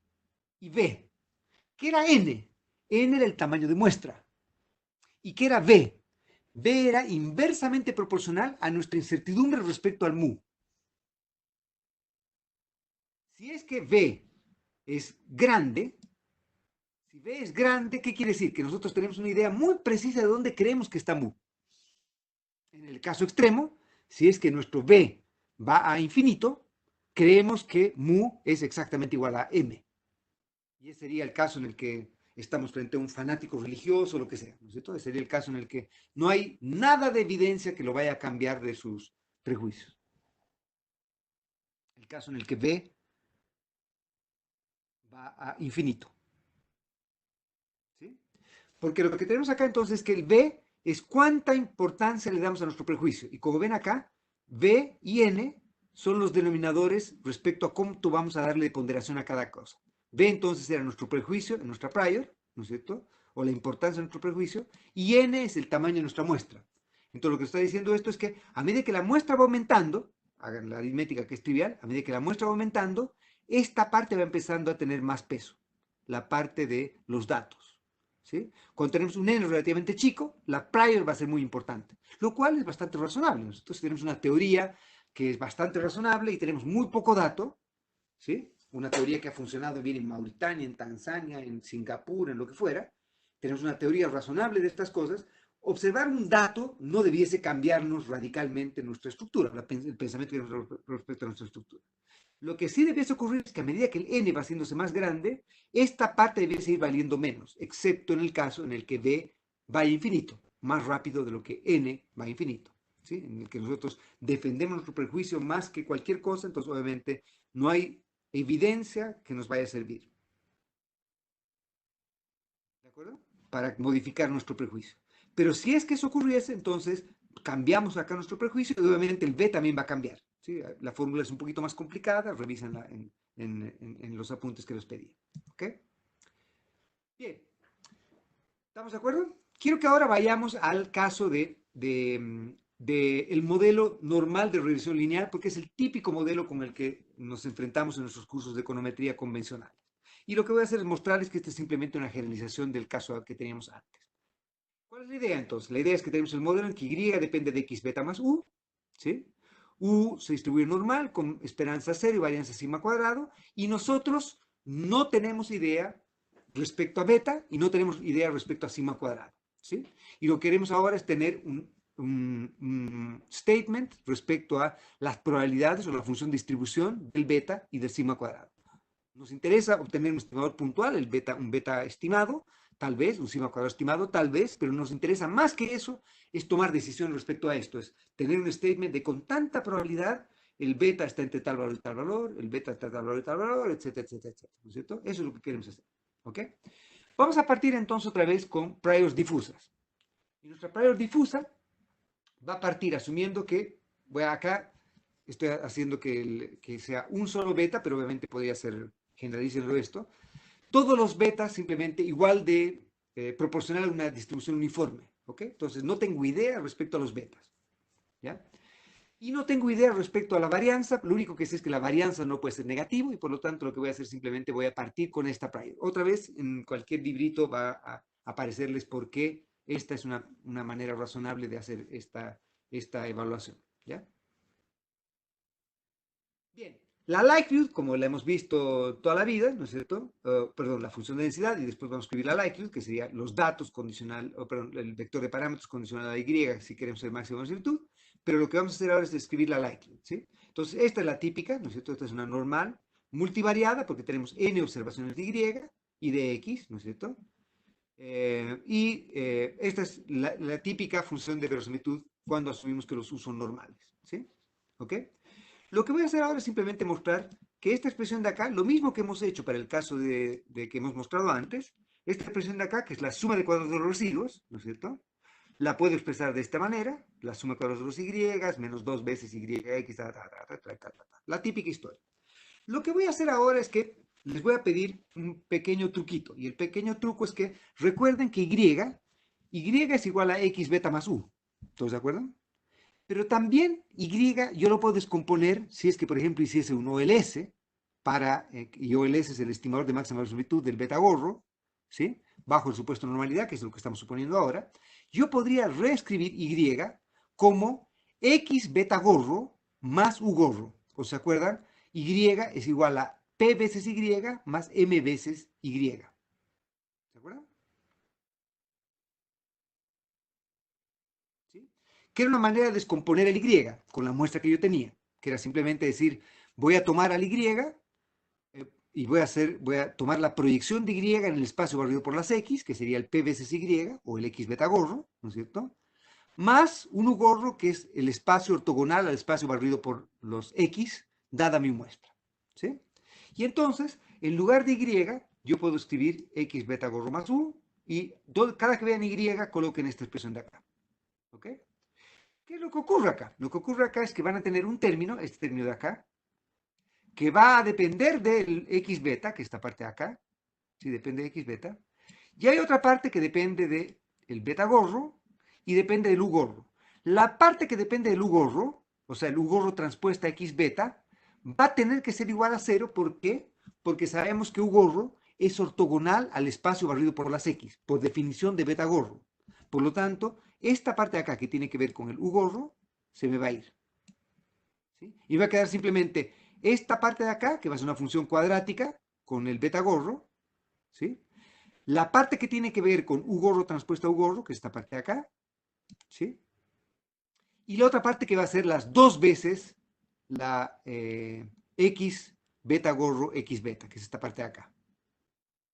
y B. ¿Qué era N? N era el tamaño de muestra. ¿Y qué era B? B era inversamente proporcional a nuestra incertidumbre respecto al mu. Si es que B es grande, si B es grande, ¿qué quiere decir? Que nosotros tenemos una idea muy precisa de dónde creemos que está mu. En el caso extremo, si es que nuestro B va a infinito, creemos que mu es exactamente igual a m. Y ese sería el caso en el que estamos frente a un fanático religioso, lo que sea, ¿no es cierto? Ese sería el caso en el que no hay nada de evidencia que lo vaya a cambiar de sus prejuicios. El caso en el que B va a infinito. ¿Sí? Porque lo que tenemos acá entonces es que el B es cuánta importancia le damos a nuestro prejuicio. Y como ven acá, B y N son los denominadores respecto a cuánto vamos a darle de ponderación a cada cosa. B entonces era nuestro prejuicio, nuestra prior, ¿no es cierto? O la importancia de nuestro prejuicio, y N es el tamaño de nuestra muestra. Entonces lo que está diciendo esto es que a medida que la muestra va aumentando, hagan la aritmética que es trivial, a medida que la muestra va aumentando, esta parte va empezando a tener más peso, la parte de los datos. ¿Sí? Cuando tenemos un n relativamente chico, la prior va a ser muy importante, lo cual es bastante razonable. Entonces tenemos una teoría que es bastante razonable y tenemos muy poco dato, ¿sí? Una teoría que ha funcionado bien en Mauritania, en Tanzania, en Singapur, en lo que fuera. Tenemos una teoría razonable de estas cosas. Observar un dato no debiese cambiarnos radicalmente nuestra estructura, el pensamiento respecto a nuestra estructura. Lo que sí debiese ocurrir es que a medida que el n va haciéndose más grande, esta parte debiese ir valiendo menos, excepto en el caso en el que b va a infinito, más rápido de lo que n va a infinito, ¿sí? En el que nosotros defendemos nuestro prejuicio más que cualquier cosa, entonces obviamente no hay evidencia que nos vaya a servir, ¿de acuerdo? Para modificar nuestro prejuicio. Pero si es que eso ocurriese, entonces cambiamos acá nuestro prejuicio y obviamente el b también va a cambiar, ¿sí? La fórmula es un poquito más complicada, revísenla en los apuntes que les pedí. ¿Ok? Bien, ¿estamos de acuerdo? Quiero que ahora vayamos al caso de el modelo normal de regresión lineal, porque es el típico modelo con el que nos enfrentamos en nuestros cursos de econometría convencionales. Y lo que voy a hacer es mostrarles que esta es simplemente una generalización del caso que teníamos antes. ¿Cuál es la idea entonces? La idea es que tenemos el modelo en que Y depende de X beta más U, ¿sí? U se distribuye normal con esperanza cero y varianza sigma cuadrado, y nosotros no tenemos idea respecto a beta y no tenemos idea respecto a sigma cuadrado, ¿sí? Y lo que queremos ahora es tener un statement respecto a las probabilidades o la función de distribución del beta y del sigma cuadrado. Nos interesa obtener un estimador puntual, un beta estimado, tal vez, un sigma cuadrado estimado, tal vez, pero nos interesa más que eso, es tomar decisiones respecto a esto, es tener un statement de con tanta probabilidad, el beta está entre tal valor y tal valor, el beta está entre tal valor y tal valor, etcétera, etcétera, etcétera, ¿no es cierto? Eso es lo que queremos hacer, ¿ok? Vamos a partir entonces otra vez con priors difusas. Y nuestra prior difusa va a partir asumiendo que, voy acá, estoy haciendo que sea un solo beta, pero obviamente podría ser generalícenlo esto, todos los betas simplemente igual de proporcional a una distribución uniforme, ¿ok? Entonces no tengo idea respecto a los betas, ¿ya? Y no tengo idea respecto a la varianza, lo único que sé es que la varianza no puede ser negativo y por lo tanto lo que voy a hacer simplemente voy a partir con esta prior. Otra vez en cualquier librito va a aparecerles por qué esta es una manera razonable de hacer esta evaluación, ¿ya? Bien, la likelihood, como la hemos visto toda la vida, ¿no es cierto? Perdón, la función de densidad, y después vamos a escribir la likelihood, que sería los datos condicional, perdón, el vector de parámetros condicional a Y, si queremos el máximo de amplitud, pero lo que vamos a hacer ahora es escribir la likelihood, ¿sí? Entonces, esta es la típica, ¿no es cierto? Esta es una normal, multivariada, porque tenemos n observaciones de Y y de X, ¿no es cierto? Esta es la típica función de verosimilitud cuando asumimos que los U son normales, ¿sí? ¿Ok? Lo que voy a hacer ahora es simplemente mostrar que esta expresión de acá, lo mismo que hemos hecho para el caso de que hemos mostrado antes, esta expresión de acá, que es la suma de cuadrados de los residuos, ¿no es cierto? La puedo expresar de esta manera, la suma de cuadrados de los Y, menos 2 veces YX, la típica historia. Lo que voy a hacer ahora es que les voy a pedir un pequeño truquito, y el pequeño truco es que recuerden que Y es igual a X beta más U, ¿todos de acuerdo? Pero también Y yo lo puedo descomponer si es que, por ejemplo, hiciese un OLS, y OLS es el estimador de máxima resolución del beta gorro, ¿sí? Bajo el supuesto de normalidad, que es lo que estamos suponiendo ahora. Yo podría reescribir Y como X beta gorro más U gorro. ¿Os se acuerdan? Y es igual a P veces Y más M veces Y. ¿Se acuerdan? ¿Sí? Que era una manera de descomponer el Y con la muestra que yo tenía, que era simplemente decir, voy a tomar al Y y voy a tomar la proyección de Y en el espacio barrido por las X, que sería el P veces Y, o el X beta gorro, ¿no es cierto? Más un U gorro, que es el espacio ortogonal al espacio barrido por los X, dada mi muestra, ¿sí? Y entonces, en lugar de Y, yo puedo escribir X beta gorro más U, y cada que vean Y, coloquen esta expresión de acá, ¿ok? ¿Qué es lo que ocurre acá? Lo que ocurre acá es que van a tener un término, este término de acá, que va a depender del X beta, que es esta parte de acá, sí, depende de X beta, y hay otra parte que depende del beta gorro y depende del U gorro. La parte que depende del U gorro, o sea, el U gorro transpuesta a X beta, va a tener que ser igual a cero. ¿Por qué? Porque sabemos que U gorro es ortogonal al espacio barrido por las X, por definición de beta gorro. Por lo tanto, esta parte de acá que tiene que ver con el U gorro, se me va a ir, ¿sí? Y va a quedar simplemente esta parte de acá, que va a ser una función cuadrática con el beta gorro, ¿sí? La parte que tiene que ver con U gorro transpuesta a U gorro, que es esta parte de acá, ¿sí? Y la otra parte que va a ser las dos veces la, X beta gorro X beta, que es esta parte de acá.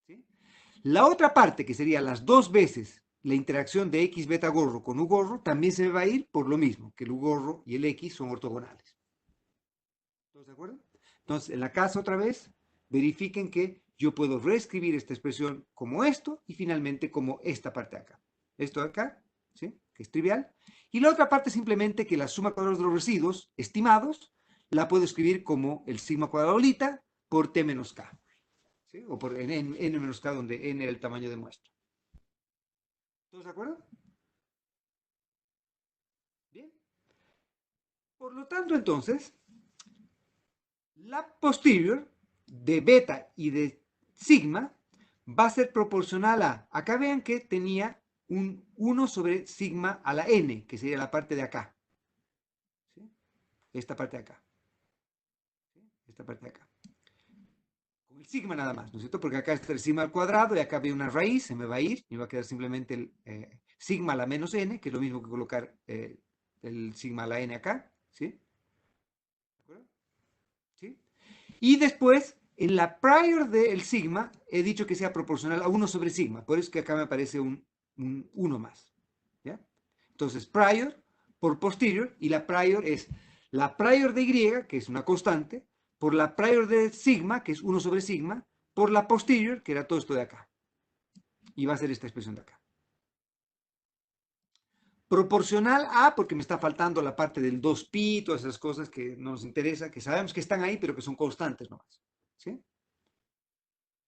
¿Sí? La otra parte, que sería las dos veces la interacción de X beta gorro con U gorro, también se me va a ir por lo mismo, que el U gorro y el X son ortogonales. ¿Todos de acuerdo? Entonces, en la casa otra vez, verifiquen que yo puedo reescribir esta expresión como esto y finalmente como esta parte de acá. Esto de acá, ¿sí? Que es trivial. Y la otra parte simplemente que la suma cuadrada de los residuos estimados la puedo escribir como el sigma cuadrado lita por T menos K. ¿Sí? O por n menos K, donde n era el tamaño de muestra. ¿Todos de acuerdo? Bien. Por lo tanto, entonces, la posterior de beta y de sigma va a ser proporcional a, acá vean que tenía un 1 sobre sigma a la n, que sería la parte de acá. ¿Sí? Esta parte de acá. ¿Sí? Esta parte de acá. Con el sigma nada más, ¿no es cierto? Porque acá está el sigma al cuadrado y acá viene una raíz, se me va a ir, y va a quedar simplemente el sigma a la menos n, que es lo mismo que colocar el sigma a la n acá. ¿Sí? ¿De acuerdo? ¿Sí? Y después, en la prior del sigma, he dicho que sea proporcional a 1 sobre sigma. Por eso es que acá me aparece un 1 más. ¿Ya? Entonces, prior por posterior, y la prior es la prior de y, que es una constante, por la prior de sigma, que es 1 sobre sigma, por la posterior, que era todo esto de acá. Y va a ser esta expresión de acá. Proporcional a, porque me está faltando la parte del 2pi, todas esas cosas que no nos interesa, que sabemos que están ahí, pero que son constantes nomás. ¿Sí?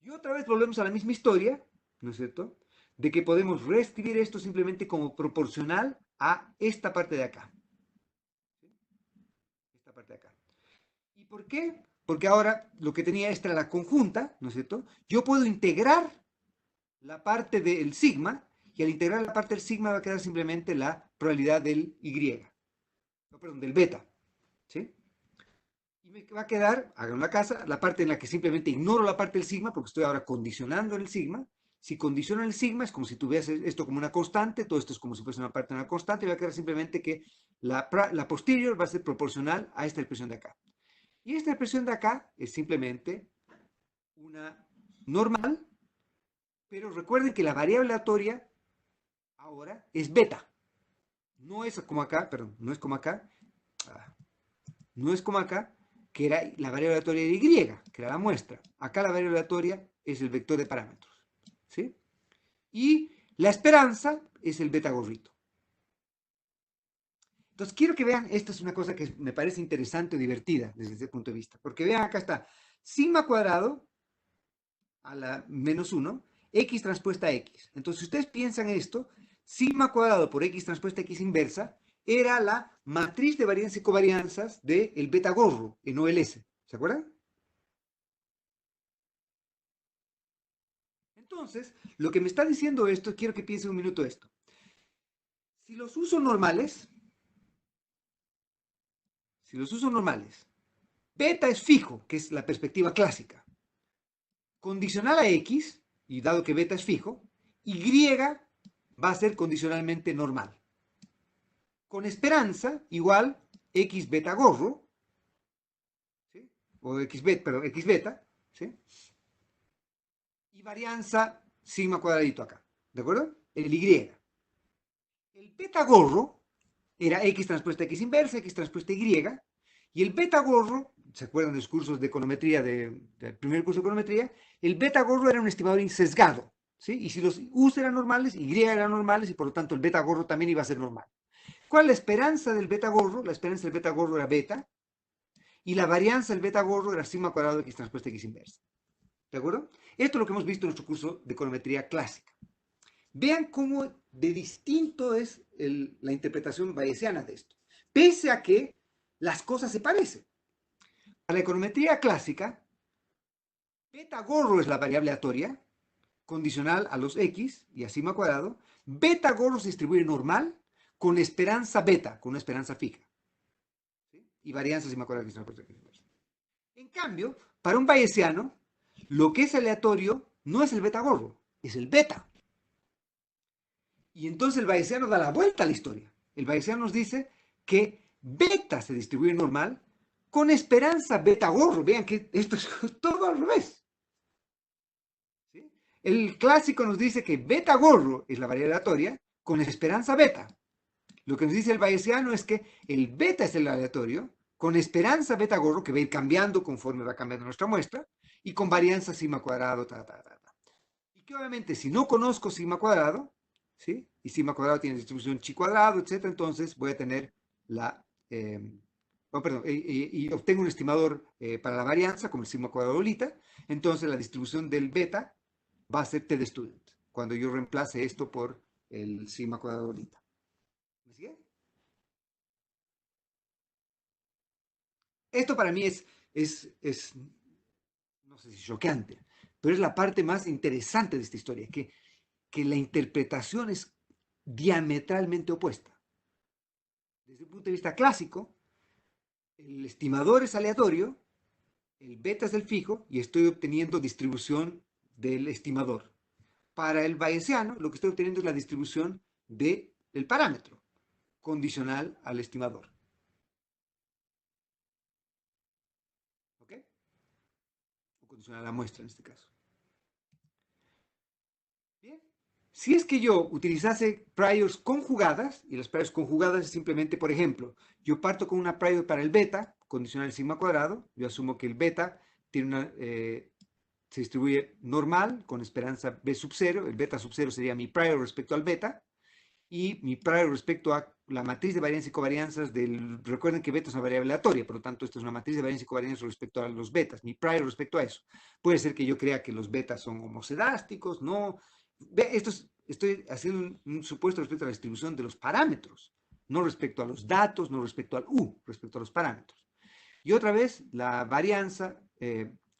Y otra vez volvemos a la misma historia, ¿no es cierto? De que podemos reescribir esto simplemente como proporcional a esta parte de acá. ¿Sí? Esta parte de acá. ¿Y por qué? Porque ahora lo que tenía esta era la conjunta, ¿no es cierto? Yo puedo integrar la parte del sigma, y al integrar la parte del sigma va a quedar simplemente la probabilidad del y, no, perdón, del beta. ¿Sí? Y me va a quedar, hagan la casa, la parte en la que simplemente ignoro la parte del sigma, porque estoy ahora condicionando en el sigma. Si condiciono en el sigma, es como si tuviese esto como una constante, todo esto es como si fuese una parte de una constante, y va a quedar simplemente que la posterior va a ser proporcional a esta expresión de acá. Y esta expresión de acá es simplemente una normal, pero recuerden que la variable aleatoria ahora es beta. No es como acá, perdón, no es como acá, no es como acá, que era la variable aleatoria de y, que era la muestra. Acá la variable aleatoria es el vector de parámetros. ¿Sí? Y la esperanza es el beta gorrito. Entonces quiero que vean, esta es una cosa que me parece interesante o divertida desde ese punto de vista. Porque vean, acá está sigma cuadrado a la menos 1, x transpuesta x. Entonces, si ustedes piensan esto, sigma cuadrado por x transpuesta x inversa era la matriz de varianza y covarianzas del beta gorro en OLS. ¿Se acuerdan? Entonces, lo que me está diciendo esto, quiero que piensen un minuto esto. Si los uso normales, beta es fijo, que es la perspectiva clásica. Condicional a x, y dado que beta es fijo, y va a ser condicionalmente normal. Con esperanza, igual x beta gorro, ¿sí? O x beta, perdón, x beta, ¿sí? Y varianza sigma cuadradito acá, ¿de acuerdo? El y. El beta gorro era x transpuesta x inversa, x transpuesta y, y el beta gorro, ¿se acuerdan de los cursos de econometría, del primer curso de econometría? El beta gorro era un estimador insesgado, ¿sí? Y si los u's eran normales, y eran normales, y por lo tanto el beta gorro también iba a ser normal. ¿Cuál es la esperanza del beta gorro? La esperanza del beta gorro era beta, y la varianza del beta gorro era sigma cuadrado de x transpuesta x inversa. ¿De acuerdo? Esto es lo que hemos visto en nuestro curso de econometría clásica. Vean cómo de distinto es la interpretación bayesiana de esto, pese a que las cosas se parecen. Para la econometría clásica, beta gorro es la variable aleatoria, condicional a los x y a sigma cuadrado. Beta gorro se distribuye normal con esperanza beta, con una esperanza fija. ¿Sí? Y varianza sigma cuadrado. En cambio, para un bayesiano, lo que es aleatorio no es el beta gorro, es el beta. Y entonces el bayesiano da la vuelta a la historia. El bayesiano nos dice que beta se distribuye normal con esperanza beta gorro. Vean que esto es todo al revés. ¿Sí? El clásico nos dice que beta gorro es la variable aleatoria con esperanza beta. Lo que nos dice el bayesiano es que el beta es el aleatorio, con esperanza beta gorro, que va a ir cambiando conforme va cambiando nuestra muestra, y con varianza sigma cuadrado, Y que obviamente si no conozco sigma cuadrado, ¿sí? Y sigma cuadrado tiene distribución chi cuadrado, etc., entonces voy a tener la... y obtengo un estimador para la varianza, como el sigma cuadrado lita, entonces la distribución del beta va a ser t de student, cuando yo reemplace esto por el sigma cuadrado lita. ¿Me sigue? Esto para mí no sé si choqueante, pero es la parte más interesante de esta historia, que la interpretación es diametralmente opuesta. Desde un punto de vista clásico, el estimador es aleatorio, el beta es el fijo, y estoy obteniendo distribución del estimador. Para el bayesiano, lo que estoy obteniendo es la distribución del parámetro, condicional al estimador. ¿Ok? O condicional a la muestra en este caso. Bien. Si es que yo utilizase priors conjugadas, y las priors conjugadas es simplemente, por ejemplo, yo parto con una prior para el beta, condicional sigma cuadrado, yo asumo que el beta tiene se distribuye normal con esperanza b sub 0, el beta sub 0 sería mi prior respecto al beta, y mi prior respecto a la matriz de varianza y covarianzas recuerden que beta es una variable aleatoria, por lo tanto, esto es una matriz de varianza y covarianza respecto a los betas, mi prior respecto a eso. Puede ser que yo crea que los betas son homocedásticos, no. Estoy haciendo un supuesto respecto a la distribución de los parámetros, no respecto a los datos, no respecto al U, respecto a los parámetros. Y otra vez, la varianza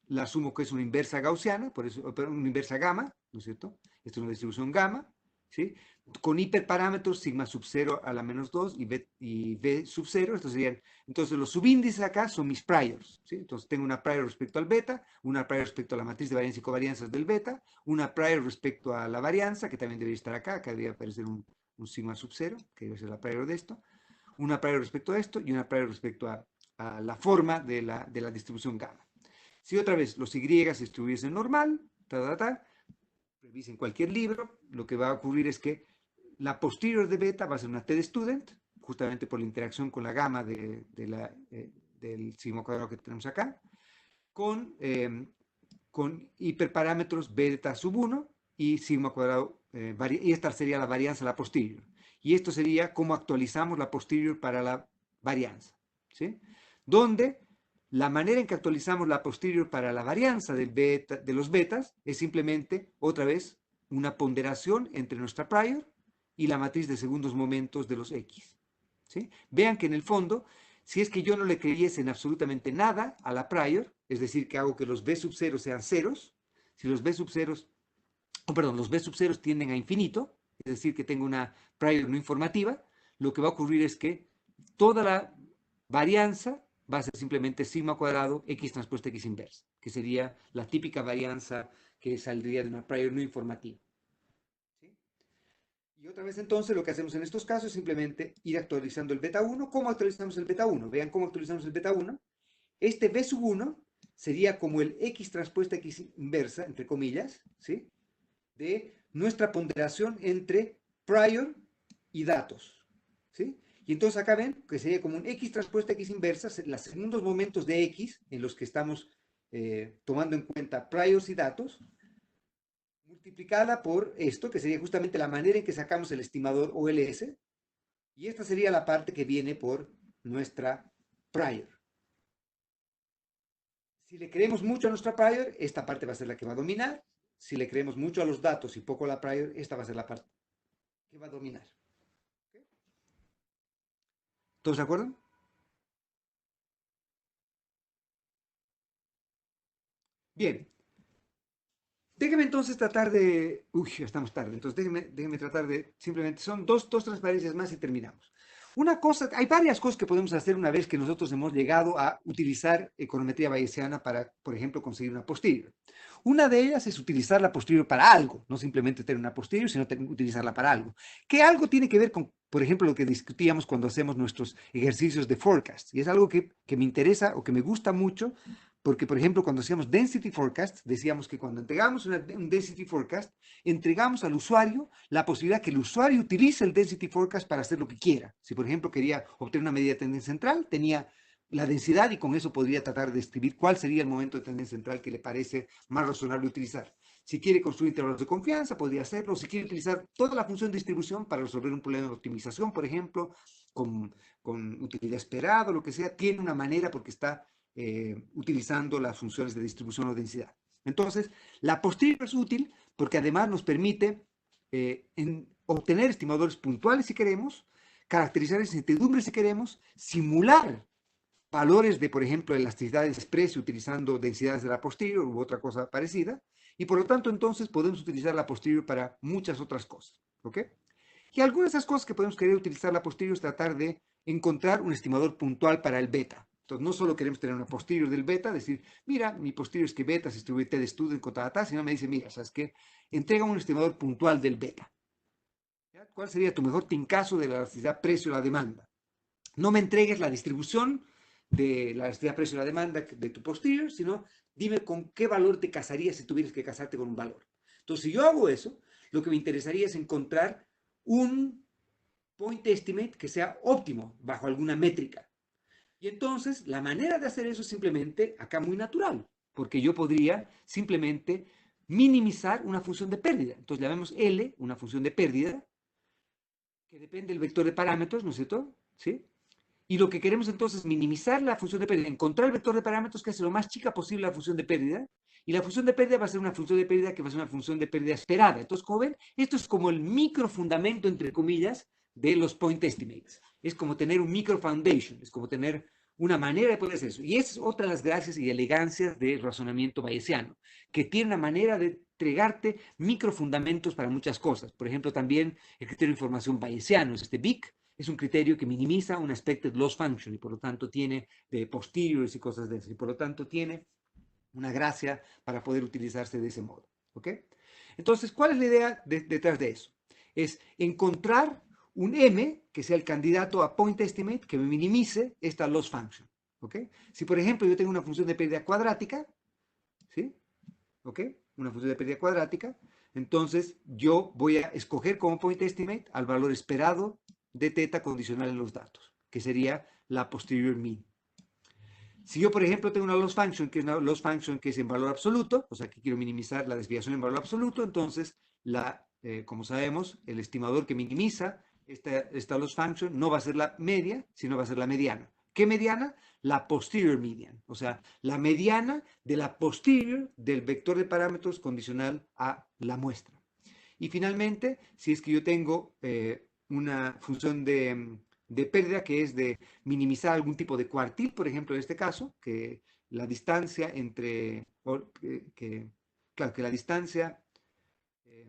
la asumo que es una inversa gaussiana, por eso, una inversa gamma, ¿no es cierto? Esta es una distribución gamma, ¿sí? Con hiperparámetros sigma sub 0 a la menos 2 y b sub 0, estos serían, entonces los subíndices acá son mis priors, ¿sí? Entonces tengo una prior respecto al beta, una prior respecto a la matriz de varianza y covarianzas del beta, una prior respecto a la varianza, que también debería estar acá debería aparecer un sigma sub 0, que debe ser la prior de esto, una prior respecto a esto y una prior respecto a la forma de la distribución gamma. Si otra vez los Y se distribuyesen normal, revisen cualquier libro, lo que va a ocurrir es que la posterior de beta va a ser una t de student, justamente por la interacción con la gamma del sigma cuadrado que tenemos acá, con hiperparámetros beta sub 1 y sigma cuadrado, y esta sería la varianza a la posterior. Y esto sería cómo actualizamos la posterior para la varianza, ¿sí? Donde la manera en que actualizamos la posterior para la varianza de los betas es simplemente, otra vez, una ponderación entre nuestra prior y la matriz de segundos momentos de los X, ¿sí? Vean que en el fondo, si es que yo no le creyese en absolutamente nada a la prior, es decir, que hago que los B sub 0 sean ceros, si los B sub 0, los B sub 0 tienden a infinito, es decir, que tengo una prior no informativa, lo que va a ocurrir es que toda la varianza va a ser simplemente sigma cuadrado x transpuesta x inversa, que sería la típica varianza que saldría de una prior no informativa. ¿Sí? Y otra vez entonces lo que hacemos en estos casos es simplemente ir actualizando el beta 1. ¿Cómo actualizamos el beta 1? Vean cómo actualizamos el beta 1. Este b sub 1 sería como el x transpuesta x inversa, entre comillas, ¿sí? De nuestra ponderación entre prior y datos, ¿sí? Y entonces acá ven que sería como un x transpuesta x inversa, los segundos momentos de x en los que estamos tomando en cuenta priors y datos, multiplicada por esto, que sería justamente la manera en que sacamos el estimador OLS, y esta sería la parte que viene por nuestra prior. Si le creemos mucho a nuestra prior, esta parte va a ser la que va a dominar. Si le creemos mucho a los datos y poco a la prior, esta va a ser la parte que va a dominar. ¿Todos de acuerdo? Bien. Déjeme entonces tratar de... Uy, ya estamos tarde. Entonces déjeme tratar de... Simplemente son dos transparencias más y terminamos. Una cosa, hay varias cosas que podemos hacer una vez que nosotros hemos llegado a utilizar econometría bayesiana para, por ejemplo, conseguir una posterior. Una de ellas es utilizar la posterior para algo, no simplemente tener una posterior, sino utilizarla para algo. Que algo tiene que ver con, por ejemplo, lo que discutíamos cuando hacemos nuestros ejercicios de forecast. Y es algo que me interesa o que me gusta mucho, porque, por ejemplo, cuando hacíamos density forecast, decíamos que cuando entregamos un density forecast, entregamos al usuario la posibilidad que el usuario utilice el density forecast para hacer lo que quiera. Si, por ejemplo, quería obtener una medida de tendencia central, tenía la densidad y con eso podría tratar de escribir cuál sería el momento de tendencia central que le parece más razonable utilizar. Si quiere construir intervalos de confianza, podría hacerlo. Si quiere utilizar toda la función de distribución para resolver un problema de optimización, por ejemplo, con utilidad esperada, lo que sea, tiene una manera porque está utilizando las funciones de distribución o densidad. Entonces, la posterior es útil porque además nos permite obtener estimadores puntuales si queremos, caracterizar incertidumbres si queremos, simular valores de, por ejemplo, elasticidad de precio utilizando densidades de la posterior u otra cosa parecida, y por lo tanto entonces podemos utilizar la posterior para muchas otras cosas, ¿ok? Y algunas de esas cosas que podemos querer utilizar la posterior es tratar de encontrar un estimador puntual para el beta. Entonces, no solo queremos tener una posterior del beta, decir, mira, mi posterior es que beta se distribuye T de estudio en contra tal, sino me dice, mira, ¿sabes qué? Entrega un estimador puntual del beta. ¿Ya? ¿Cuál sería tu mejor tincazo de la elasticidad precio a la demanda? No me entregues la distribución de la elasticidad precio a la demanda de tu posterior, sino dime con qué valor te casarías si tuvieras que casarte con un valor. Entonces, si yo hago eso, lo que me interesaría es encontrar un point estimate que sea óptimo bajo alguna métrica. Y entonces, la manera de hacer eso es simplemente, acá muy natural, porque yo podría simplemente minimizar una función de pérdida. Entonces, llamemos L, una función de pérdida, que depende del vector de parámetros, ¿no es cierto? ¿Sí? Y lo que queremos entonces es minimizar la función de pérdida, encontrar el vector de parámetros que hace lo más chica posible la función de pérdida, y la función de pérdida va a ser una función de pérdida que va a ser una función de pérdida esperada. Entonces, como ven, esto es como el microfundamento, entre comillas, de los point estimates. Es como tener un micro foundation, es como tener una manera de poder hacer eso. Y esa es otra de las gracias y elegancias del razonamiento bayesiano, que tiene una manera de entregarte microfundamentos para muchas cosas. Por ejemplo, también el criterio de información bayesiano, es este BIC, es un criterio que minimiza un expected loss function y por lo tanto tiene posteriores y cosas de eso. Y por lo tanto tiene una gracia para poder utilizarse de ese modo. ¿Ok? Entonces, ¿cuál es la idea detrás de eso? Es encontrar un M que sea el candidato a point estimate que me minimice esta loss function. ¿Ok? Si por ejemplo yo tengo una función de pérdida cuadrática, ¿sí? ¿Ok? Una función de pérdida cuadrática, entonces yo voy a escoger como point estimate al valor esperado de teta condicional en los datos, que sería la posterior mean. Si yo, por ejemplo, tengo una loss function, que es una loss function que es en valor absoluto, o sea, que quiero minimizar la desviación en valor absoluto, entonces, como sabemos, el estimador que minimiza esta loss function no va a ser la media, sino va a ser la mediana. ¿Qué mediana? La posterior median, o sea, la mediana de la posterior del vector de parámetros condicional a la muestra. Y finalmente, si es que yo tengo una función de pérdida que es de minimizar algún tipo de cuartil, por ejemplo, en este caso, que la distancia claro, que la distancia eh,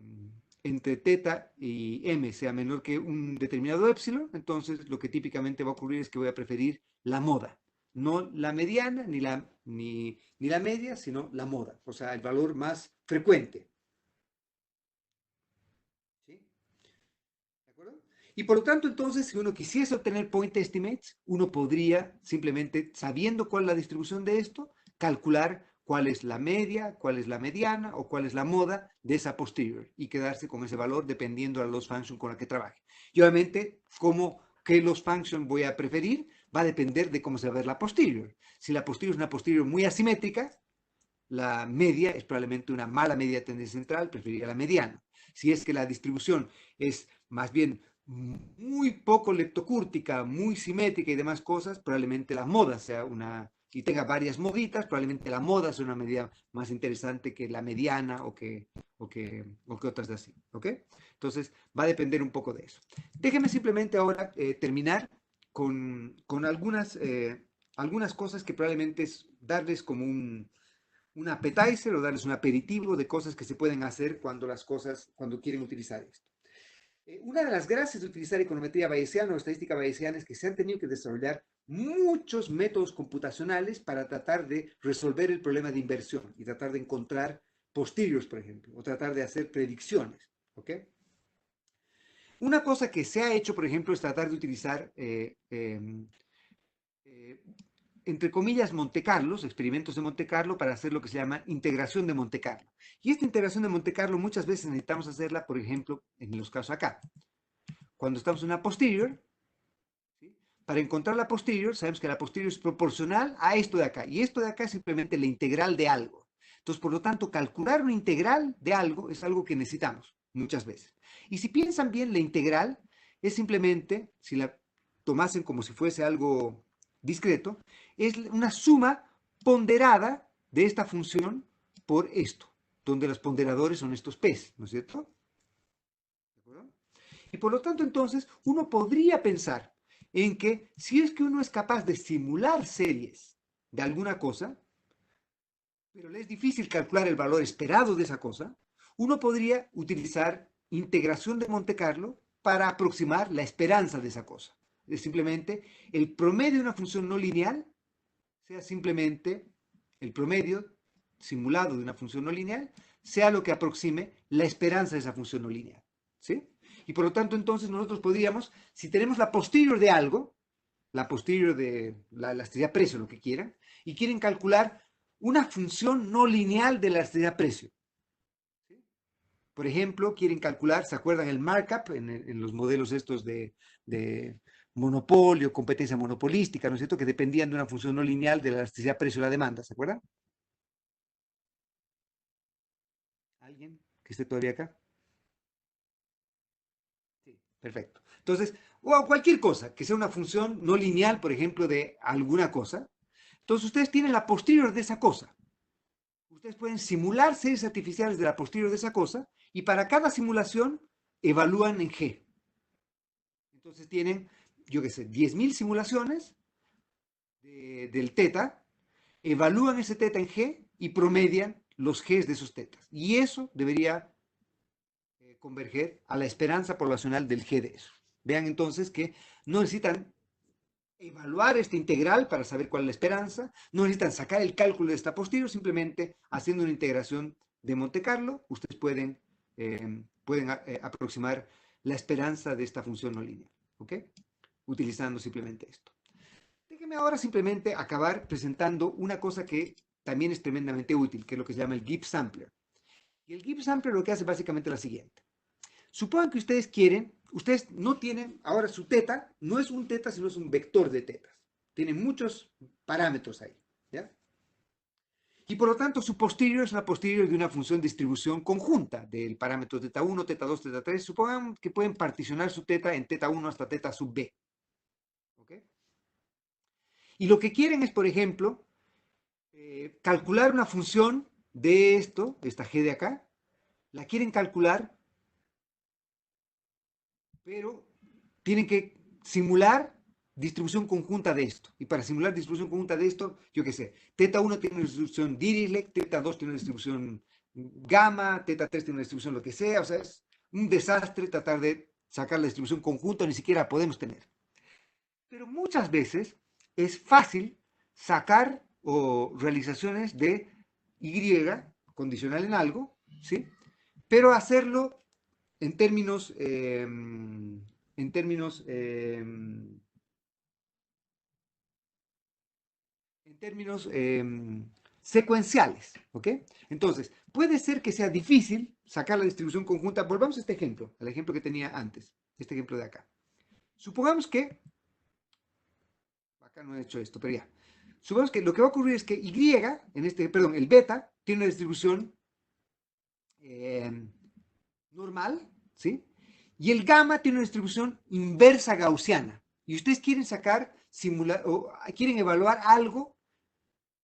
entre teta y m sea menor que un determinado épsilon, entonces lo que típicamente va a ocurrir es que voy a preferir la moda. No la mediana ni la media, sino la moda, o sea, el valor más frecuente. ¿Sí? ¿De acuerdo? Y por lo tanto, entonces, si uno quisiese obtener point estimates, uno podría simplemente, sabiendo cuál es la distribución de esto, calcular cuál es la media, cuál es la mediana o cuál es la moda de esa posterior y quedarse con ese valor dependiendo de la loss function con la que trabaje. Y obviamente, qué loss function voy a preferir va a depender de cómo se va a ver la posterior. Si la posterior es una posterior muy asimétrica, la media es probablemente una mala media de tendencia central, preferiría la mediana. Si es que la distribución es más bien muy poco leptocúrtica, muy simétrica y demás cosas, probablemente la moda sea y tenga varias moditas, probablemente la moda sea una medida más interesante que la mediana o que otras de así. ¿Ok? Entonces, va a depender un poco de eso. Déjenme simplemente ahora terminar con algunas cosas que probablemente es darles como un appetizer o darles un aperitivo de cosas que se pueden hacer cuando quieren utilizar esto. Una de las gracias de utilizar econometría bayesiana o estadística bayesiana es que se han tenido que desarrollar muchos métodos computacionales para tratar de resolver el problema de inversión y tratar de encontrar posteriors, por ejemplo, o tratar de hacer predicciones, ¿ok? Una cosa que se ha hecho, por ejemplo, es tratar de utilizar, eh, entre comillas, Monte Carlos, experimentos de Monte Carlo, para hacer lo que se llama integración de Monte Carlo. Y esta integración de Monte Carlo muchas veces necesitamos hacerla, por ejemplo, en los casos acá. Cuando estamos en una posterior, ¿sí? Para encontrar la posterior, sabemos que la posterior es proporcional a esto de acá. Y esto de acá es simplemente la integral de algo. Entonces, por lo tanto, calcular una integral de algo es algo que necesitamos muchas veces. Y si piensan bien, la integral es simplemente, si la tomasen como si fuese algo discreto, es una suma ponderada de esta función por esto, donde los ponderadores son estos p's, ¿no es cierto? ¿De acuerdo? Y por lo tanto, entonces, uno podría pensar en que si es que uno es capaz de simular series de alguna cosa, pero le es difícil calcular el valor esperado de esa cosa, uno podría utilizar integración de Monte Carlo para aproximar la esperanza de esa cosa. Es simplemente el promedio de una función no lineal sea simplemente el promedio simulado de una función no lineal, sea lo que aproxime la esperanza de esa función no lineal. ¿Sí? Y por lo tanto, entonces nosotros podríamos, si tenemos la posterior de algo, la posterior de la elasticidad-precio, lo que quieran, y quieren calcular una función no lineal de la elasticidad-precio. ¿Sí? Por ejemplo, quieren calcular, ¿se acuerdan el markup en los modelos estos de monopolio, competencia monopolística, ¿no es cierto? Que dependían de una función no lineal de la elasticidad-precio y la demanda, ¿se acuerdan? ¿Alguien que esté todavía acá? Sí, perfecto. Entonces, o cualquier cosa, que sea una función no lineal, por ejemplo, de alguna cosa. Entonces, ustedes tienen la posterior de esa cosa. Ustedes pueden simular series artificiales de la posterior de esa cosa y para cada simulación evalúan en G. Entonces tienen, yo qué sé, 10.000 simulaciones del teta, evalúan ese teta en G y promedian los Gs de esos tetas. Y eso debería converger a la esperanza poblacional del G de eso. Vean entonces que no necesitan evaluar esta integral para saber cuál es la esperanza, no necesitan sacar el cálculo de esta posterior, simplemente haciendo una integración de Monte Carlo, ustedes pueden aproximar la esperanza de esta función no lineal, ¿ok? Utilizando simplemente esto. Déjenme ahora simplemente acabar presentando una cosa que también es tremendamente útil, que es lo que se llama el Gibbs Sampler. Y el Gibbs Sampler lo que hace básicamente es la siguiente. Supongan que ustedes no tienen, ahora su teta no es un teta, sino es un vector de tetas. Tiene muchos parámetros ahí, ¿ya? Y por lo tanto su posterior es una posterior de una función de distribución conjunta del parámetro teta 1, teta 2, teta 3. Supongan que pueden particionar su teta en teta 1 hasta teta sub b. ¿Ok? Y lo que quieren es, por ejemplo, calcular una función de esto, de esta g de acá. La quieren calcular, pero tienen que simular distribución conjunta de esto. Y para simular distribución conjunta de esto, yo qué sé, teta 1 tiene una distribución Dirichlet, teta 2 tiene una distribución gamma, teta 3 tiene una distribución lo que sea, o sea, es un desastre tratar de sacar la distribución conjunta, ni siquiera la podemos tener. Pero muchas veces es fácil sacar o realizaciones de Y condicional en algo, ¿sí? Pero hacerlo en términos, en términos, en términos secuenciales, ¿ok? Entonces, puede ser que sea difícil sacar la distribución conjunta. Volvamos a este ejemplo, al ejemplo que tenía antes, este ejemplo de acá. Supongamos que, acá no he hecho esto, pero ya. Supongamos que lo que va a ocurrir es que Y, perdón, el beta, tiene una distribución eh, normal, ¿sí? Y el gamma tiene una distribución inversa gaussiana. Y ustedes quieren sacar, simular, o quieren evaluar algo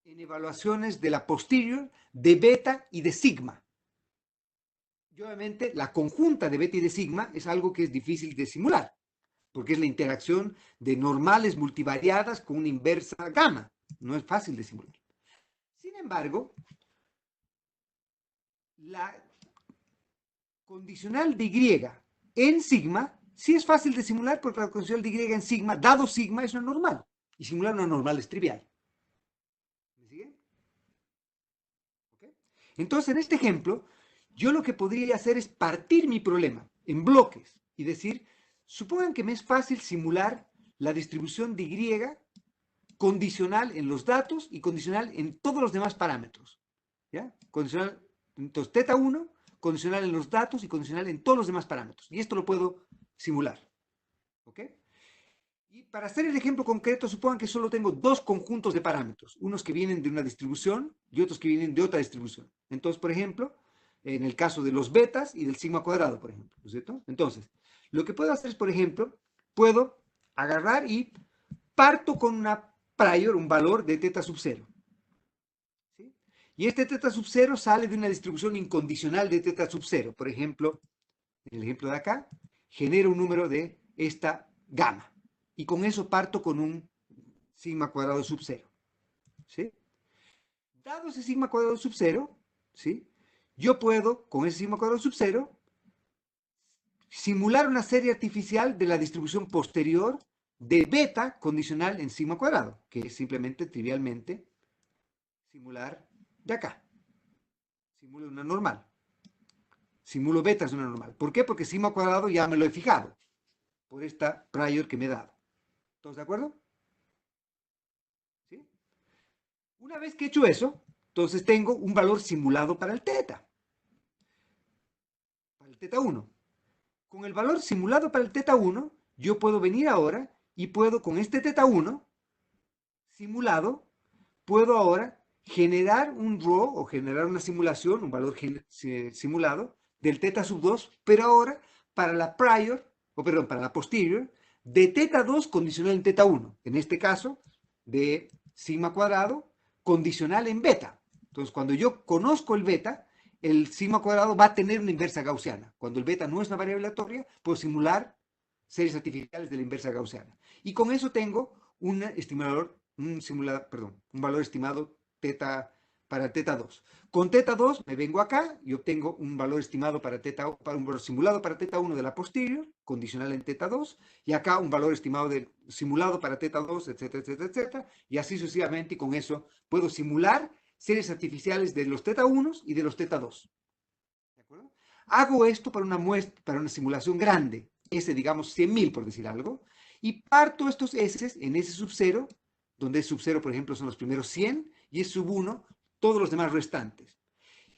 en evaluaciones de la posterior, de beta y de sigma. Y obviamente la conjunta de beta y de sigma es algo que es difícil de simular, porque es la interacción de normales multivariadas con una inversa gamma. No es fácil de simular. Sin embargo, la condicional de Y en sigma sí es fácil de simular porque la condicional de Y en sigma, dado sigma, es una normal. Y simular una normal es trivial. ¿Me siguen? ¿Okay? Entonces, en este ejemplo, yo lo que podría hacer es partir mi problema en bloques y decir, supongan que me es fácil simular la distribución de Y condicional en los datos y condicional en todos los demás parámetros. ¿Ya? Condicional, entonces, teta 1, condicional en los datos y condicional en todos los demás parámetros. Y esto lo puedo simular. ¿Ok? Y para hacer el ejemplo concreto, supongan que solo tengo dos conjuntos de parámetros, unos que vienen de una distribución y otros que vienen de otra distribución. Entonces, por ejemplo, en el caso de los betas y del sigma cuadrado, por ejemplo, ¿no es cierto? Entonces, lo que puedo hacer es, por ejemplo, puedo agarrar y parto con una prior, un valor de teta sub 0. ¿Sí? Y este teta sub 0 sale de una distribución incondicional de teta sub 0. Por ejemplo, en el ejemplo de acá, genero un número de esta gamma. Y con eso parto con un sigma cuadrado sub 0. ¿Sí? Dado ese sigma cuadrado sub 0, ¿sí? Yo puedo, con ese sigma cuadrado sub 0, simular una serie artificial de la distribución posterior de beta condicional en sigma cuadrado, que es simplemente, trivialmente, simular de acá. Simulo una normal. Simulo betas de una normal. ¿Por qué? Porque sigma cuadrado ya me lo he fijado por esta prior que me he dado. ¿Todos de acuerdo? ¿Sí? Una vez que he hecho eso, entonces tengo un valor simulado para el teta. Para el teta 1. Con el valor simulado para el teta 1, yo puedo venir ahora y puedo con este teta 1 simulado, puedo ahora generar un raw o generar una simulación, un valor simulado del teta sub 2, pero ahora para la prior, o perdón, para la posterior, de teta 2 condicional en teta 1. En este caso, de sigma cuadrado condicional en beta. Entonces, cuando yo conozco el beta, el sigma cuadrado va a tener una inversa gaussiana. Cuando el beta no es una variable aleatoria, puedo simular series artificiales de la inversa gaussiana. Y con eso tengo un estimador, un valor estimado teta para teta 2. Con teta 2 me vengo acá y obtengo un valor estimado para un valor simulado para teta 1 de la posterior, condicional en teta 2, y acá un valor estimado simulado para teta 2, etcétera, etcétera, etcétera, y así sucesivamente, y con eso puedo simular series artificiales de los teta 1 y de los teta 2. ¿De acuerdo? Hago esto para una muestra, para una simulación grande, S, digamos, 100.000 por decir algo, y parto estos S en S sub 0, donde S sub 0, por ejemplo, son los primeros 100, y S sub 1, todos los demás restantes.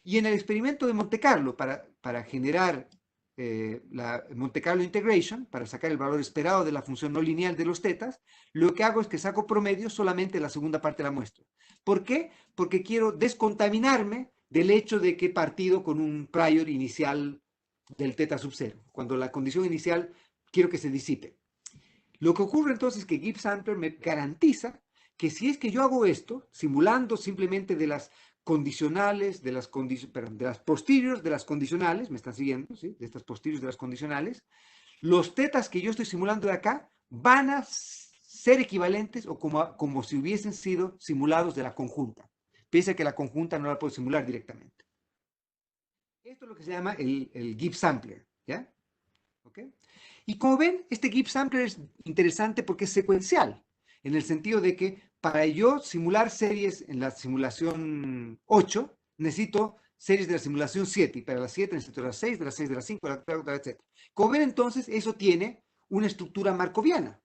Y en el experimento de Monte Carlo, para generar la Monte Carlo Integration, para sacar el valor esperado de la función no lineal de los tetas, lo que hago es que saco promedio solamente en la segunda parte de la muestra. ¿Por qué? Porque quiero descontaminarme del hecho de que he partido con un prior inicial del teta sub 0, cuando la condición inicial quiero que se disipe. Lo que ocurre entonces es que Gibbs Sampler me garantiza que si es que yo hago esto, simulando simplemente de las condicionales, de las posteriores de las condicionales, me están siguiendo, ¿sí? De estas posteriores de las condicionales, los tetas que yo estoy simulando de acá van a ser equivalentes o como si hubiesen sido simulados de la conjunta, pese a que la conjunta no la puedo simular directamente. Esto es lo que se llama el Gibbs Sampler, ¿ya? ¿Ok? Y como ven, este Gibbs Sampler es interesante porque es secuencial, en el sentido de que para yo simular series en la simulación 8, necesito series de la simulación 7, y para las 7 necesito las 6, de las 6 de las 5, etc. Como ven entonces, eso tiene una estructura markoviana.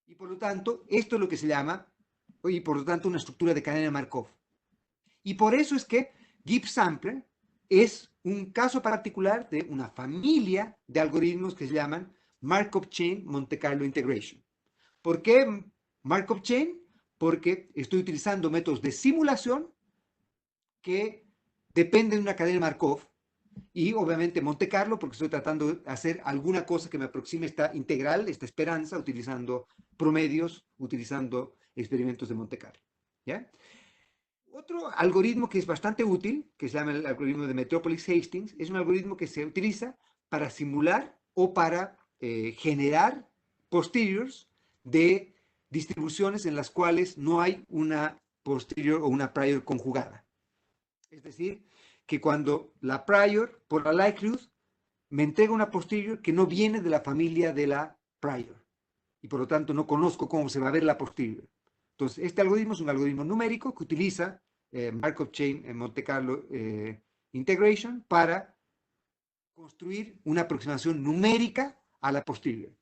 Y por lo tanto, esto es lo que se llama, y por lo tanto, una estructura de cadena de Markov. Y por eso es que Gibbs Sampler es un caso particular de una familia de algoritmos que se llaman Markov Chain Monte Carlo Integration. ¿Por qué Markov Chain? Porque estoy utilizando métodos de simulación que dependen de una cadena Markov, y obviamente Monte Carlo porque estoy tratando de hacer alguna cosa que me aproxime esta integral, esta esperanza, utilizando promedios, utilizando experimentos de Monte Carlo. ¿Ya? Otro algoritmo que es bastante útil, que se llama el algoritmo de Metropolis-Hastings, es un algoritmo que se utiliza para simular o para generar posteriors de distribuciones en las cuales no hay una posterior o una prior conjugada. Es decir, que cuando la prior, por la likelihood, me entrega una posterior que no viene de la familia de la prior, y por lo tanto no conozco cómo se va a ver la posterior. Entonces, este algoritmo es un algoritmo numérico que utiliza Markov Chain en Monte Carlo Integration para construir una aproximación numérica a la posterior.